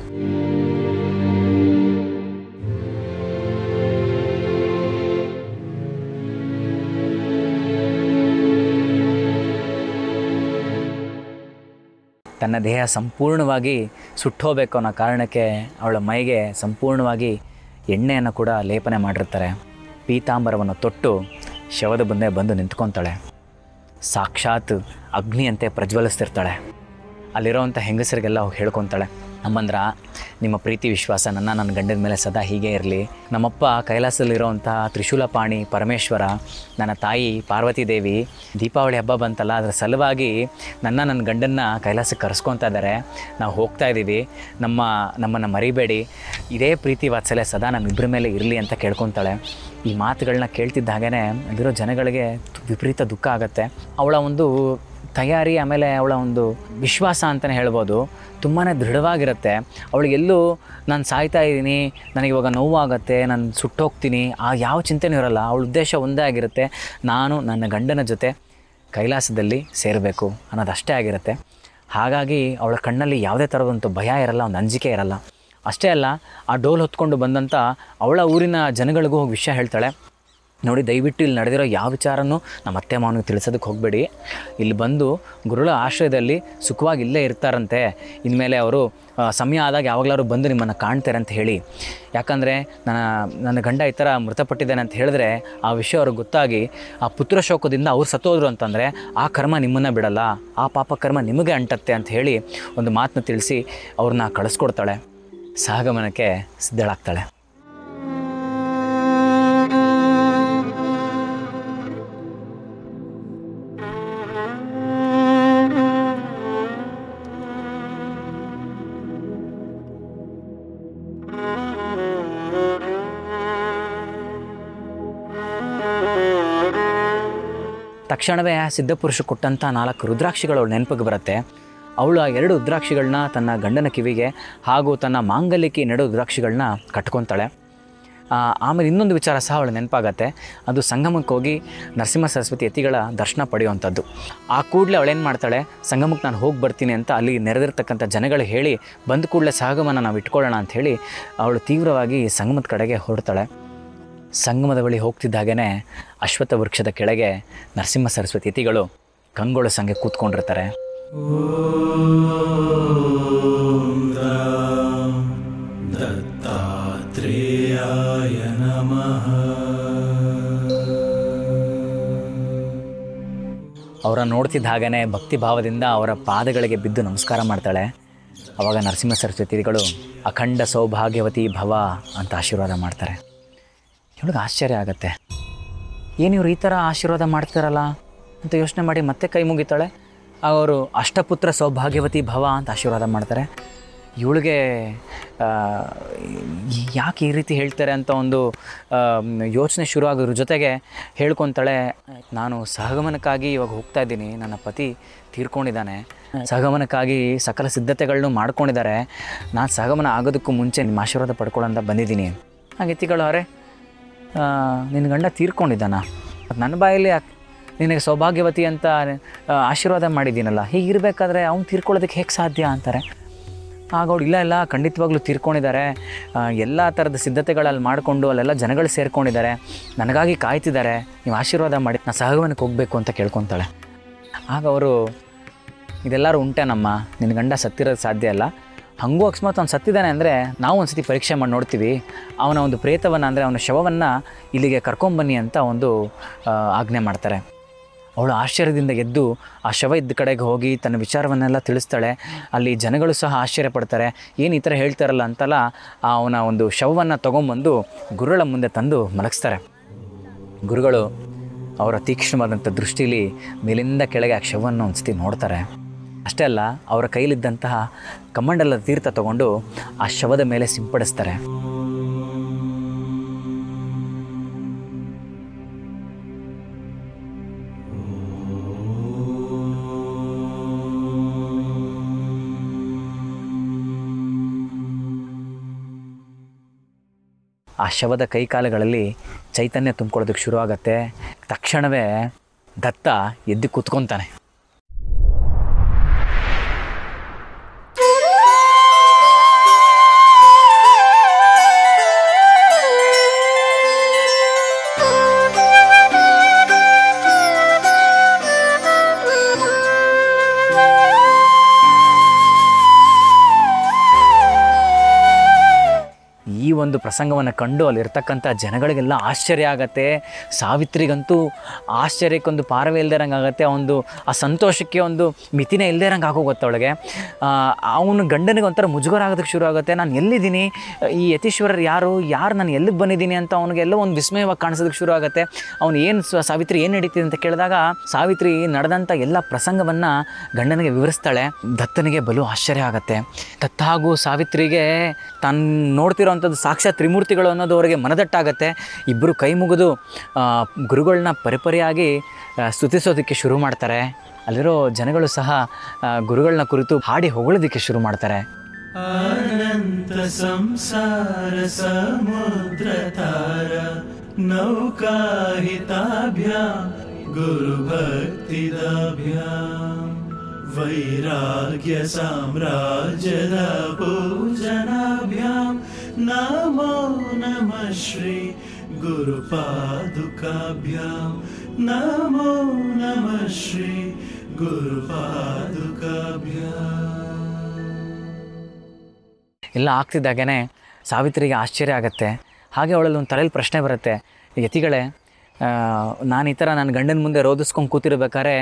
ತನ್ನ ದೇಹ ಸಂಪೂರ್ಣವಾಗಿ ಸುಟ್ಟೋಬೇಕು ಅನ್ನೋ ಕಾರಣಕ್ಕೆ ಅವಳ ಮೈಗೆ ಸಂಪೂರ್ಣವಾಗಿ ಎಣ್ಣೆಯನ್ನು ಕೂಡ ಲೇಪನೆ ಮಾಡಿರ್ತಾರೆ. ಪೀತಾಂಬರವನ್ನು ತೊಟ್ಟು ಶವದ ಮುಂದೆ ಬಂದು ನಿಂತ್ಕೊತಾಳೆ. ಸಾಕ್ಷಾತ್ ಅಗ್ನಿಯಂತೆ ಪ್ರಜ್ವಲಿಸ್ತಿರ್ತಾಳೆ. ಅಲ್ಲಿರೋವಂಥ ಹೆಂಗಸರಿಗೆಲ್ಲ ಹೇಳ್ಕೊತಾಳೆ, ಅಮ್ಮಂದ್ರ ನಿಮ್ಮ ಪ್ರೀತಿ ವಿಶ್ವಾಸ ನನ್ನ ಗಂಡನ ಮೇಲೆ ಸದಾ ಹೀಗೆ ಇರಲಿ. ನಮ್ಮಪ್ಪ ಕೈಲಾಸದಲ್ಲಿರೋವಂಥ ತ್ರಿಶೂಲಪಾಣಿ ಪರಮೇಶ್ವರ, ನನ್ನ ತಾಯಿ ಪಾರ್ವತಿ ದೇವಿ ದೀಪಾವಳಿ ಹಬ್ಬ ಬಂತಲ್ಲ, ಅದರ ಸಲುವಾಗಿ ನನ್ನ ಗಂಡನ್ನ ಕೈಲಾಸಕ್ಕೆ ಕರೆಸ್ಕೊತಾ ಇದ್ದಾರೆ. ನಾವು ಹೋಗ್ತಾ ಇದ್ದೀವಿ, ನಮ್ಮನ್ನು ಮರಿಬೇಡಿ, ಇದೇ ಪ್ರೀತಿ ವಾತ್ಸಲ್ಯ ಸದಾ ನಮ್ಮಿಬ್ಬರ ಮೇಲೆ ಇರಲಿ ಅಂತ ಕೇಳ್ಕೊತಾಳೆ. ಈ ಮಾತುಗಳನ್ನ ಕೇಳ್ತಿದ್ದ ಹಾಗೇ ಅಲ್ಲಿರೋ ಜನಗಳಿಗೆ ವಿಪರೀತ ದುಃಖ ಆಗುತ್ತೆ. ಅವಳ ಒಂದು ತಯಾರಿ, ಆಮೇಲೆ ಅವಳ ಒಂದು ವಿಶ್ವಾಸ ಅಂತಲೇ ಹೇಳ್ಬೋದು, ತುಂಬಾ ದೃಢವಾಗಿರುತ್ತೆ. ಅವಳಿಗೆಲ್ಲೂ ನಾನು ಸಾಯ್ತಾ ಇದ್ದೀನಿ, ನನಗಿವಾಗ ನೋವಾಗುತ್ತೆ, ನಾನು ಸುಟ್ಟೋಗ್ತೀನಿ, ಆ ಯಾವ ಚಿಂತೆನೂ ಇರೋಲ್ಲ. ಅವಳ ಉದ್ದೇಶ ಒಂದೇ ಆಗಿರುತ್ತೆ, ನಾನು ನನ್ನ ಗಂಡನ ಜೊತೆ ಕೈಲಾಸದಲ್ಲಿ ಸೇರಬೇಕು ಅನ್ನೋದಷ್ಟೇ ಆಗಿರುತ್ತೆ. ಹಾಗಾಗಿ ಅವಳ ಕಣ್ಣಲ್ಲಿ ಯಾವುದೇ ಥರದಂಥ ಭಯ ಇರಲ್ಲ, ಒಂದು ಅಂಜಿಕೆ ಇರಲ್ಲ. ಅಷ್ಟೇ ಅಲ್ಲ, ಆ ಡೋಲ್ ಹೊತ್ಕೊಂಡು ಬಂದಂಥ ಅವಳ ಊರಿನ ಜನಗಳಿಗೂ ಹೋಗಿ ವಿಷಯ ಹೇಳ್ತಾಳೆ. ನೋಡಿ, ದಯವಿಟ್ಟು ಇಲ್ಲಿ ನಡೆದಿರೋ ಯಾವ ವಿಚಾರನೂ ನಮ್ಮ ಅತ್ತೆ ಮಾವನಿಗೆ ತಿಳಿಸೋದಕ್ಕೆ ಹೋಗಬೇಡಿ. ಇಲ್ಲಿ ಬಂದು ಗುರುಳ ಆಶ್ರಯದಲ್ಲಿ ಸುಖವಾಗಿ ಇಲ್ಲೇ ಇರ್ತಾರಂತೆ. ಇನ್ಮೇಲೆ ಅವರು ಸಮಯ ಆದಾಗ ಯಾವಾಗಲಾದ್ರು ಬಂದು ನಿಮ್ಮನ್ನು ಕಾಣ್ತಾರೆ ಅಂತ ಹೇಳಿ. ಯಾಕಂದರೆ ನನ್ನ ಗಂಡ ಈ ಥರ ಮೃತಪಟ್ಟಿದ್ದಾನೆ ಅಂತ ಹೇಳಿದ್ರೆ ಆ ವಿಷಯ ಅವ್ರಿಗೆ ಗೊತ್ತಾಗಿ ಆ ಪುತ್ರ ಶೋಕದಿಂದ ಅವ್ರು ಸತ್ತೋದ್ರು ಅಂತಂದರೆ ಆ ಕರ್ಮ ನಿಮ್ಮನ್ನು ಬಿಡಲ್ಲ, ಆ ಪಾಪ ಕರ್ಮ ನಿಮಗೆ ಅಂಟತ್ತೆ ಅಂತ ಹೇಳಿ ಒಂದು ಮಾತನ್ನ ತಿಳಿಸಿ ಅವ್ರನ್ನ ಕಳಿಸ್ಕೊಡ್ತಾಳೆ. ಸಹಗಮನಕ್ಕೆ ಸಿದ್ಧಳಾಗ್ತಾಳೆ. ತಕ್ಷಣವೇ ಸಿದ್ಧಪುರುಷ ಕೊಟ್ಟಂಥ 4 ರುದ್ರಾಕ್ಷಿಗಳು ಅವಳು ನೆನಪಿಗೆ ಬರುತ್ತೆ. ಅವಳು ಆ 2 ರುದ್ರಾಕ್ಷಿಗಳನ್ನ ತನ್ನ ಗಂಡನ ಕಿವಿಗೆ ಹಾಗೂ ತನ್ನ ಮಾಂಗಲ್ಯಕ್ಕೆ 2 ರುದ್ರಾಕ್ಷಿಗಳನ್ನ ಕಟ್ಕೊತಾಳೆ. ಆಮೇಲೆ ಇನ್ನೊಂದು ವಿಚಾರ ಸಹ ಅವಳು ನೆನಪಾಗತ್ತೆ. ಅದು ಸಂಗಮಕ್ಕೆ ಹೋಗಿ ನರಸಿಂಹ ಸರಸ್ವತಿ ಯತಿಗಳ ದರ್ಶನ ಪಡೆಯುವಂಥದ್ದು. ಆ ಕೂಡಲೇ ಅವಳೇನು ಮಾಡ್ತಾಳೆ, ಸಂಗಮಕ್ಕೆ ನಾನು ಹೋಗಿ ಬರ್ತೀನಿ ಅಂತ ಅಲ್ಲಿ ನೆರೆದಿರ್ತಕ್ಕಂಥ ಜನಗಳು ಹೇಳಿ ಬಂದ ಕೂಡಲೇ ಸಹಗಮನ ನಾವು ಇಟ್ಕೊಳ್ಳೋಣ ಅಂಥೇಳಿ ಅವಳು ತೀವ್ರವಾಗಿ ಸಂಗಮದ ಕಡೆಗೆ ಹೊರಡ್ತಾಳೆ. ಸಂಗಮದ ಬಳಿ ಹೋಗ್ತಿದ್ದಾಗೇ ಅಶ್ವತ್ಥ ವೃಕ್ಷದ ಕೆಳಗೆ ನರಸಿಂಹ ಸರಸ್ವತಿ ಯತಿಗಳು ಕಂಗೊಳಿಸಂಗೆ ಕೂತ್ಕೊಂಡಿರ್ತಾರೆ. ದತ್ತಾತ್ರೇಯಾಯ ನಮಃ. ಅವರ ನೋಡ್ತಿದ್ದ ಹಾಗೇ ಭಕ್ತಿ ಭಾವದಿಂದ ಅವರ ಪಾದಗಳಿಗೆ ಬಿದ್ದು ನಮಸ್ಕಾರ ಮಾಡ್ತಾಳೆ. ಆವಾಗ ನರಸಿಂಹ ಸರಸ್ವತಿಗಳು ಅಖಂಡ ಸೌಭಾಗ್ಯವತಿ ಭವ ಅಂತ ಆಶೀರ್ವಾದ ಮಾಡ್ತಾರೆ. ಇವಳಿಗೆ ಆಶ್ಚರ್ಯ ಆಗುತ್ತೆ, ಏನು ಇವ್ರು ಈ ಥರ ಆಶೀರ್ವಾದ ಮಾಡ್ತಾರಲ್ಲ ಅಂತ ಯೋಚನೆ ಮಾಡಿ ಮತ್ತೆ ಕೈ ಮುಗಿತಾಳೆ. ಅವರು ಅಷ್ಟಪುತ್ರ ಸೌಭಾಗ್ಯವತಿ ಭವ ಅಂತ ಆಶೀರ್ವಾದ ಮಾಡ್ತಾರೆ. ಇವಳಿಗೆ ಯಾಕೆ ಈ ರೀತಿ ಹೇಳ್ತಾರೆ ಅಂತ ಒಂದು ಯೋಚನೆ ಶುರು ಆಗೋದ್ರ ಜೊತೆಗೆ ಹೇಳ್ಕೊತಾಳೆ, ನಾನು ಸಹಗಮನಕ್ಕಾಗಿ ಇವಾಗ ಹೋಗ್ತಾ ಇದ್ದೀನಿ, ನನ್ನ ಪತಿ ತೀರ್ಕೊಂಡಿದ್ದಾನೆ, ಸಹಗಮನಕ್ಕಾಗಿ ಸಕಲ ಸಿದ್ಧತೆಗಳನ್ನೂ ಮಾಡ್ಕೊಂಡಿದ್ದಾರೆ, ನಾನು ಸಹಗಮನ ಆಗೋದಕ್ಕೂ ಮುಂಚೆ ನಿಮ್ಮ ಆಶೀರ್ವಾದ ಪಡ್ಕೊಳ್ಳೋಂತ ಬಂದಿದ್ದೀನಿ. ಹಾಗೆ ಯತಿಗಳು, ಅವರೇ ನಿನ್ನ ಗಂಡ ತೀರ್ಕೊಂಡಿದ್ದಾನ, ನನ್ನ ಬಾಯಲ್ಲಿ ನಿನಗೆ ಸೌಭಾಗ್ಯವತಿ ಅಂತ ಆಶೀರ್ವಾದ ಮಾಡಿದ್ದೀನಲ್ಲ, ಹೀಗಿರಬೇಕಾದ್ರೆ ಅವ್ನು ತೀರ್ಕೊಳ್ಳೋದಕ್ಕೆ ಹೇಗೆ ಸಾಧ್ಯ ಅಂತಾರೆ. ಆಗ ಅವ್ರು ಇಲ್ಲ ಖಂಡಿತವಾಗ್ಲೂ ತೀರ್ಕೊಂಡಿದ್ದಾರೆ, ಎಲ್ಲ ಥರದ ಸಿದ್ಧತೆಗಳಲ್ಲಿ ಮಾಡಿಕೊಂಡು ಅಲ್ಲೆಲ್ಲ ಜನಗಳು ಸೇರ್ಕೊಂಡಿದ್ದಾರೆ, ನನಗಾಗಿ ಕಾಯ್ತಿದ್ದಾರೆ, ನೀವು ಆಶೀರ್ವಾದ ಮಾಡಿ ನಾನು ಸಹಗಮನಕ್ಕೆ ಹೋಗಬೇಕು ಅಂತ ಕೇಳ್ಕೊತಾಳೆ. ಆಗ ಅವರು, ಇದೆಲ್ಲರೂ ಉಂಟೇನಮ್ಮ, ನಿನ್ನ ಗಂಡ ಸತ್ತಿರೋದು ಸಾಧ್ಯ ಅಲ್ಲ, ಹಾಗೂ ಅಕಸ್ಮಾತ್ ಅವ್ನು ಸತ್ತಿದ್ದಾನೆ ಅಂದರೆ ನಾವು ಒಂದು ಸತಿ ಪರೀಕ್ಷೆ ಮಾಡಿ ನೋಡ್ತೀವಿ, ಅವನ ಒಂದು ಪ್ರೇತವನ್ನು ಅಂದರೆ ಅವನ ಶವವನ್ನು ಇಲ್ಲಿಗೆ ಕರ್ಕೊಂಬನ್ನಿ ಅಂತ ಒಂದು ಆಜ್ಞೆ ಮಾಡ್ತಾರೆ. ಅವಳು ಆಶ್ಚರ್ಯದಿಂದ ಎದ್ದು ಆ ಶವ ಇದ್ದ ಕಡೆಗೆ ಹೋಗಿ ತನ್ನ ವಿಚಾರವನ್ನೆಲ್ಲ ತಿಳಿಸ್ತಾಳೆ. ಅಲ್ಲಿ ಜನಗಳು ಸಹ ಆಶ್ಚರ್ಯ ಪಡ್ತಾರೆ, ಏನು ಈ ಥರ ಹೇಳ್ತಾರಲ್ಲ ಅಂತಲ್ಲ. ಅವನ ಒಂದು ಶವವನ್ನು ತೊಗೊಂಬಂದು ಗುರುಗಳ ಮುಂದೆ ತಂದು ಮಲಗಿಸ್ತಾರೆ. ಗುರುಗಳು ಅವರ ತೀಕ್ಷ್ಣವಾದಂಥ ದೃಷ್ಟಿಲಿ ಮೇಲಿಂದ ಕೆಳಗೆ ಆ ಶವವನ್ನು ಒಂದು ಸತಿ ನೋಡ್ತಾರೆ. ಅಷ್ಟೇ ಅಲ್ಲ, ಅವರ ಕೈಲಿದ್ದಂತಹ ಕಮಂಡಲದ ತೀರ್ಥ ತಗೊಂಡು ಆ ಶವದ ಮೇಲೆ ಸಿಂಪಡಿಸ್ತಾರೆ. ಆ ಶವದ ಕೈಕಾಲುಗಳಲ್ಲಿ ಚೈತನ್ಯ ತುಂಬ್ಕೊಳ್ಳೋದಕ್ಕೆ ಶುರುವಾಗತ್ತೆ. ತಕ್ಷಣವೇ ದತ್ತ ಎದ್ದು ಕೂತ್ಕೊತಾನೆ. ಈ ಒಂದು ಪ್ರಸಂಗವನ್ನು ಕಂಡು ಅಲ್ಲಿರ್ತಕ್ಕಂಥ ಜನಗಳಿಗೆಲ್ಲ ಆಶ್ಚರ್ಯ ಆಗತ್ತೆ. ಸಾವಿತ್ರಿಗಂತೂ ಆಶ್ಚರ್ಯಕ್ಕೊಂದು ಪಾರವೇ ಇಲ್ದಿರಂಗೆ ಆಗುತ್ತೆ. ಆ ಸಂತೋಷಕ್ಕೆ ಒಂದು ಮಿತಿನೇ ಇಲ್ದಿರಂಗೆ ಆಗೋಗುತ್ತೆ ಅವಳಿಗೆ. ಅವನು ಗಂಡನಿಗೆ ಒಂಥರ ಮುಜುಗರ ಆಗೋದಕ್ಕೆ ಶುರು ಆಗುತ್ತೆ. ನಾನು ಎಲ್ಲಿದ್ದೀನಿ, ಈ ಯತೀಶ್ವರರು ಯಾರು ನಾನು ಎಲ್ಲಿಗೆ ಬಂದಿದ್ದೀನಿ ಅಂತ ಅವನಿಗೆಲ್ಲ ಒಂದು ವಿಸ್ಮಯವಾಗಿ ಕಾಣಿಸೋದಕ್ಕೆ ಶುರು ಆಗುತ್ತೆ. ಅವನು ಏನು ಸಾವಿತ್ರಿ ಏನು ನಡೀತಿದೆ ಅಂತ ಕೇಳಿದಾಗ ಸಾವಿತ್ರಿ ನಡೆದಂಥ ಎಲ್ಲ ಪ್ರಸಂಗವನ್ನು ಗಂಡನಿಗೆ ವಿವರಿಸ್ತಾಳೆ. ದತ್ತನಿಗೆ ಬಲು ಆಶ್ಚರ್ಯ ಆಗುತ್ತೆ. ದತ್ತ ಹಾಗೂ ಸಾವಿತ್ರಿಗೆ ತಾನು ನೋಡ್ತಿರೋವಂಥದ್ದು ಸಾಕ್ಷಾತ್ ತ್ರಿಮೂರ್ತಿಗಳು ಅನ್ನೋದು ಅವರಿಗೆ ಮನದಟ್ಟಾಗತ್ತೆ. ಇಬ್ಬರು ಕೈ ಮುಗಿದು ಗುರುಗಳನ್ನ ಪರಿಪರಿಯಾಗಿ ಸ್ತುತಿಸೋದಕ್ಕೆ ಶುರು ಮಾಡ್ತಾರೆ. ಅಲ್ಲಿರೋ ಜನಗಳು ಸಹ ಗುರುಗಳನ್ನ ಕುರಿತು ಹಾಡಿ ಹೊಗಳೋದಕ್ಕೆ ಶುರು ಮಾಡ್ತಾರೆ. ಅನಂತ ಸಂಸಾರ ಸಮುದ್ರ ತಾರ ನೌಕಾಹಿತಾಭ್ಯಾಂ ಗುರುಭಕ್ತಿದಾಭ್ಯಾಂ ವೈರಾಗ್ಯ ಸಾಮ್ರಾಜ್ಯದ ಪೂಜನಾಭ್ಯಾಂ ನಮೋ ನಮಃ ಶ್ರೀ ಗುರುಪಾದುಕಾಭ್ಯಾಂ ನಮೋ ನಮಃ ಶ್ರೀ ಗುರುಪಾದುಕಾಭ್ಯಾಂ. ಎಲ್ಲ ಆಗ್ತಿದ್ದಾಗೇ ಸಾವಿತ್ರಿಗೆ ಆಶ್ಚರ್ಯ ಆಗುತ್ತೆ. ಹಾಗೆ ಅವಳಲ್ಲಿ ಒಂದು ತಲೆಯಲ್ಲಿ ಪ್ರಶ್ನೆ ಬರುತ್ತೆ, ಯತಿಗಳೇ, ನಾನು ಈ ಥರ ನನ್ನ ಗಂಡನ ಮುಂದೆ ರೋಧಿಸ್ಕೊಂಡು ಕೂತಿರ್ಬೇಕಾದ್ರೆ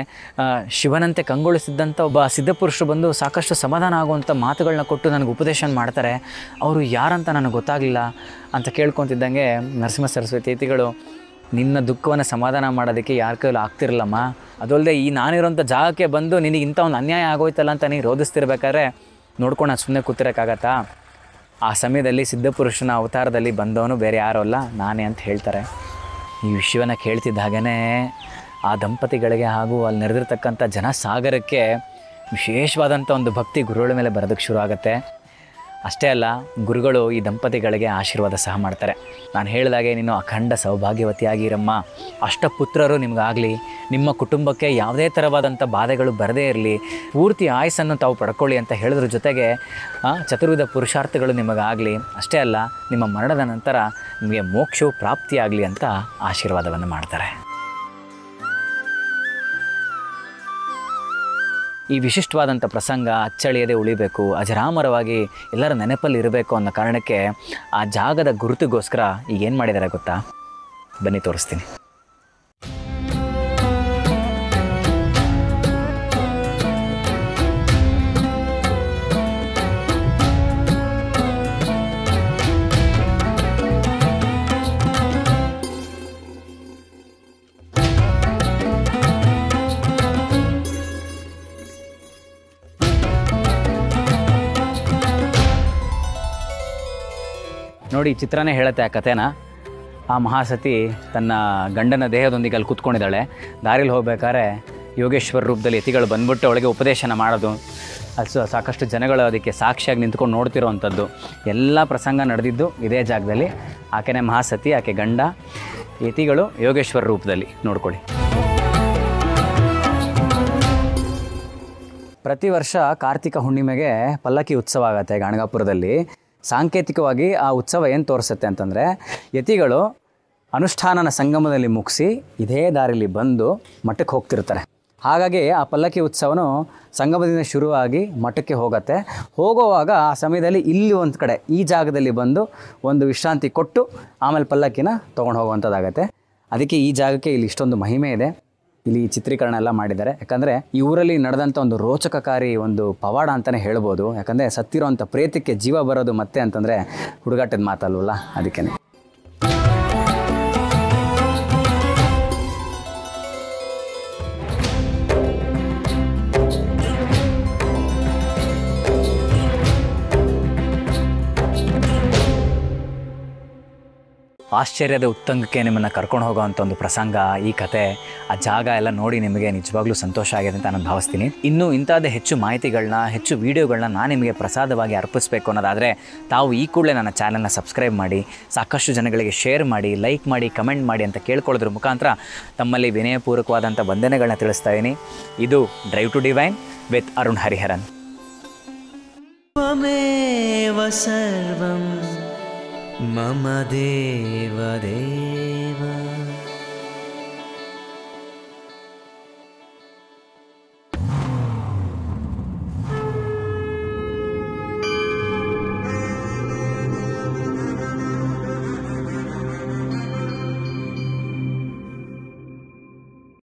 ಶಿವನಂತೆ ಕಂಗೊಳಿಸಿದ್ದಂಥ ಒಬ್ಬ ಸಿದ್ಧಪುರುಷರು ಬಂದು ಸಾಕಷ್ಟು ಸಮಾಧಾನ ಆಗುವಂಥ ಮಾತುಗಳನ್ನ ಕೊಟ್ಟು ನನಗೆ ಉಪದೇಶ ಮಾಡ್ತಾರೆ. ಅವರು ಯಾರಂತ ನನಗೆ ಗೊತ್ತಾಗಲಿಲ್ಲ ಅಂತ ಕೇಳ್ಕೊತಿದ್ದಂಗೆ ನರಸಿಂಹ ಸರಸ್ವತಿ ಯತಿಗಳು, ನಿನ್ನ ದುಃಖವನ್ನು ಸಮಾಧಾನ ಮಾಡೋದಕ್ಕೆ ಯಾರ ಕೈಲೂ ಆಗ್ತಿರಲ್ಲಮ್ಮ. ಅದಲ್ಲದೆ ಈ ನಾನಿರೋಂಥ ಜಾಗಕ್ಕೆ ಬಂದು ನಿನಗೆ ಇಂಥ ಒಂದು ಅನ್ಯಾಯ ಆಗೋಯ್ತಲ್ಲ ಅಂತ ನೀನು ರೋಧಿಸ್ತಿರ್ಬೇಕಾದ್ರೆ ನೋಡ್ಕೊಂಡು ನಾನು ಸುಮ್ಮನೆ ಕೂತಿರೋಕ್ಕಾಗತ್ತಾ? ಆ ಸಮಯದಲ್ಲಿ ಸಿದ್ಧಪುರುಷನ ಅವತಾರದಲ್ಲಿ ಬಂದವನು ಬೇರೆ ಯಾರೂ ಅಲ್ಲ, ನಾನೇ ಅಂತ ಹೇಳ್ತಾರೆ. ಈ ವಿಷಯವನ್ನು ಕೇಳ್ತಿದ್ದ ಹಾಗೇ ಆ ದಂಪತಿಗಳಿಗೆ ಹಾಗೂ ಅಲ್ಲಿ ನೆರೆದಿರ್ತಕ್ಕಂಥ ಜನಸಾಗರಕ್ಕೆ ವಿಶೇಷವಾದಂಥ ಒಂದು ಭಕ್ತಿ ಗುರುಗಳ ಮೇಲೆ ಬರೋದಕ್ಕೆ ಶುರು ಆಗುತ್ತೆ. ಅಷ್ಟೇ ಅಲ್ಲ, ಗುರುಗಳು ಈ ದಂಪತಿಗಳಿಗೆ ಆಶೀರ್ವಾದ ಸಹ ಮಾಡ್ತಾರೆ. ನಾನು ಹೇಳಿದಾಗೆ ನೀನು ಅಖಂಡ ಸೌಭಾಗ್ಯವತಿಯಾಗಿರಮ್ಮ, ಅಷ್ಟಪುತ್ರರು ನಿಮಗಾಗಲಿ, ನಿಮ್ಮ ಕುಟುಂಬಕ್ಕೆ ಯಾವುದೇ ಥರವಾದಂಥ ಬಾಧೆಗಳು ಬರದೇ ಇರಲಿ, ಪೂರ್ತಿ ಆಯಸ್ಸನ್ನು ತಾವು ಪಡ್ಕೊಳ್ಳಿ ಅಂತ ಹೇಳಿದ್ರ ಜೊತೆಗೆ ಚತುರ್ವಿಧ ಪುರುಷಾರ್ಥಗಳು ನಿಮಗಾಗಲಿ, ಅಷ್ಟೇ ಅಲ್ಲ ನಿಮ್ಮ ಮರಣದ ನಂತರ ನಿಮಗೆ ಮೋಕ್ಷವು ಪ್ರಾಪ್ತಿಯಾಗಲಿ ಅಂತ ಆಶೀರ್ವಾದವನ್ನು ಮಾಡ್ತಾರೆ. ಈ ವಿಶಿಷ್ಟವಾದಂಥ ಪ್ರಸಂಗ ಅಚ್ಚಳಿಯದೆ ಉಳಿಬೇಕು, ಅಜರಾಮರವಾಗಿ ಎಲ್ಲರ ನೆನಪಲ್ಲಿ ಇರಬೇಕು ಅನ್ನೋ ಕಾರಣಕ್ಕೆ ಆ ಜಾಗದ ಗುರುತಿಗೋಸ್ಕರ ಈಗ ಏನು ಮಾಡಿದ್ದಾರೆ ಗೊತ್ತಾ? ಬನ್ನಿ ತೋರಿಸ್ತೀನಿ. ನೋಡಿ, ಚಿತ್ರನೇ ಹೇಳುತ್ತೆ ಆ ಕಥೆನ. ಆ ಮಹಾಸತಿ ತನ್ನ ಗಂಡನ ದೇಹದೊಂದಿಗೆ ಅಲ್ಲಿ ಕೂತ್ಕೊಂಡಿದ್ದಾಳೆ. ದಾರಿಲಿ ಹೋಗ್ಬೇಕಾದ್ರೆ ಯೋಗೇಶ್ವರ ರೂಪದಲ್ಲಿ ಯತಿಗಳು ಬಂದ್ಬಿಟ್ಟು ಅವಳಿಗೆ ಉಪದೇಶನ ಮಾಡೋದು, ಅದು ಸಾಕಷ್ಟು ಜನಗಳು ಅದಕ್ಕೆ ಸಾಕ್ಷಿಯಾಗಿ ನಿಂತ್ಕೊಂಡು ನೋಡ್ತಿರೋ ಅಂಥದ್ದು ಎಲ್ಲ ಪ್ರಸಂಗ ನಡೆದಿದ್ದು ಇದೇ ಜಾಗದಲ್ಲಿ. ಆಕೆನೇ ಮಹಾಸತಿ, ಆಕೆ ಗಂಡ, ಯತಿಗಳು ಯೋಗೇಶ್ವರ ರೂಪದಲ್ಲಿ ನೋಡ್ಕೊಳ್ಳಿ. ಪ್ರತಿ ವರ್ಷ ಕಾರ್ತಿಕ ಹುಣ್ಣಿಮೆಗೆ ಪಲ್ಲಕ್ಕಿ ಉತ್ಸವ ಆಗುತ್ತೆ ಗಾಣಗಾಪುರದಲ್ಲಿ. ಸಾಂಕೇತಿಕವಾಗಿ ಆ ಉತ್ಸವ ಏನು ತೋರಿಸುತ್ತೆ ಅಂತಂದರೆ, ಯತಿಗಳು ಅನುಷ್ಠಾನನ ಸಂಗಮದಲ್ಲಿ ಮುಗಿಸಿ ಇದೇ ದಾರಿಲಿ ಬಂದು ಮಠಕ್ಕೆ ಹೋಗ್ತಿರ್ತಾರೆ. ಹಾಗಾಗಿ ಆ ಪಲ್ಲಕ್ಕಿ ಉತ್ಸವನು ಸಂಗಮದಿಂದ ಶುರುವಾಗಿ ಮಠಕ್ಕೆ ಹೋಗುತ್ತೆ. ಹೋಗುವಾಗ ಆ ಸಮಯದಲ್ಲಿ ಇಲ್ಲಿ ಒಂದು ಕಡೆ ಈ ಜಾಗದಲ್ಲಿ ಬಂದು ಒಂದು ವಿಶ್ರಾಂತಿ ಕೊಟ್ಟು ಆಮೇಲೆ ಪಲ್ಲಕ್ಕಿನ ತೊಗೊಂಡು ಹೋಗುವಂಥದ್ದಾಗತ್ತೆ. ಅದಕ್ಕೆ ಈ ಜಾಗಕ್ಕೆ ಇಲ್ಲಿ ಇಷ್ಟೊಂದು ಮಹಿಮೆ ಇದೆ. ಇಲ್ಲಿ ಚಿತ್ರೀಕರಣ ಎಲ್ಲ ಮಾಡಿದ್ದಾರೆ. ಯಾಕಂದರೆ ಈ ಊರಲ್ಲಿ ನಡೆದಂಥ ಒಂದು ರೋಚಕಕಾರಿ ಒಂದು ಪವಾಡ ಅಂತಲೇ ಹೇಳ್ಬೋದು. ಯಾಕಂದರೆ ಸತ್ತಿರೋಂಥ ಪ್ರೇತಕ್ಕೆ ಜೀವ ಬರೋದು ಮತ್ತೆ ಅಂತಂದರೆ ಹುಡುಗಾಟದ ಮಾತಲ್ವಲ್ಲ, ಅದಕ್ಕೇ. ಆಶ್ಚರ್ಯದ ಉತ್ತಂಗಕ್ಕೆ ನಿಮ್ಮನ್ನು ಕರ್ಕೊಂಡು ಹೋಗೋವಂಥ ಒಂದು ಪ್ರಸಂಗ, ಈ ಕತೆ, ಆ ಜಾಗ ಎಲ್ಲ ನೋಡಿ ನಿಮಗೆ ನಿಜವಾಗ್ಲೂ ಸಂತೋಷ ಆಗಿದೆ ಅಂತ ನಾನು ಭಾವಿಸ್ತೀನಿ. ಇನ್ನೂ ಇಂಥದ್ದೇ ಹೆಚ್ಚು ಮಾಹಿತಿಗಳನ್ನ, ಹೆಚ್ಚು ವೀಡಿಯೋಗಳನ್ನ ನಾನು ನಿಮಗೆ ಪ್ರಸಾದವಾಗಿ ಅರ್ಪಿಸಬೇಕು ಅನ್ನೋದಾದರೆ ತಾವು ಈ ಕೂಡಲೇ ನನ್ನ ಚಾನಲ್ನ ಸಬ್ಸ್ಕ್ರೈಬ್ ಮಾಡಿ, ಸಾಕಷ್ಟು ಜನಗಳಿಗೆ ಶೇರ್ ಮಾಡಿ, ಲೈಕ್ ಮಾಡಿ, ಕಮೆಂಟ್ ಮಾಡಿ ಅಂತ ಕೇಳ್ಕೊಳ್ಳೋದ್ರ ಮುಖಾಂತರ ತಮ್ಮಲ್ಲಿ ವಿನಯಪೂರ್ವಕವಾದಂಥ ವಂದನೆಗಳನ್ನ ತಿಳಿಸ್ತಾ ಇದ್ದೀನಿ. ಇದು drive to divine with Arun Hariharan. ಸರ್ವಂ ಮಮ ದೇವ ದೇವ.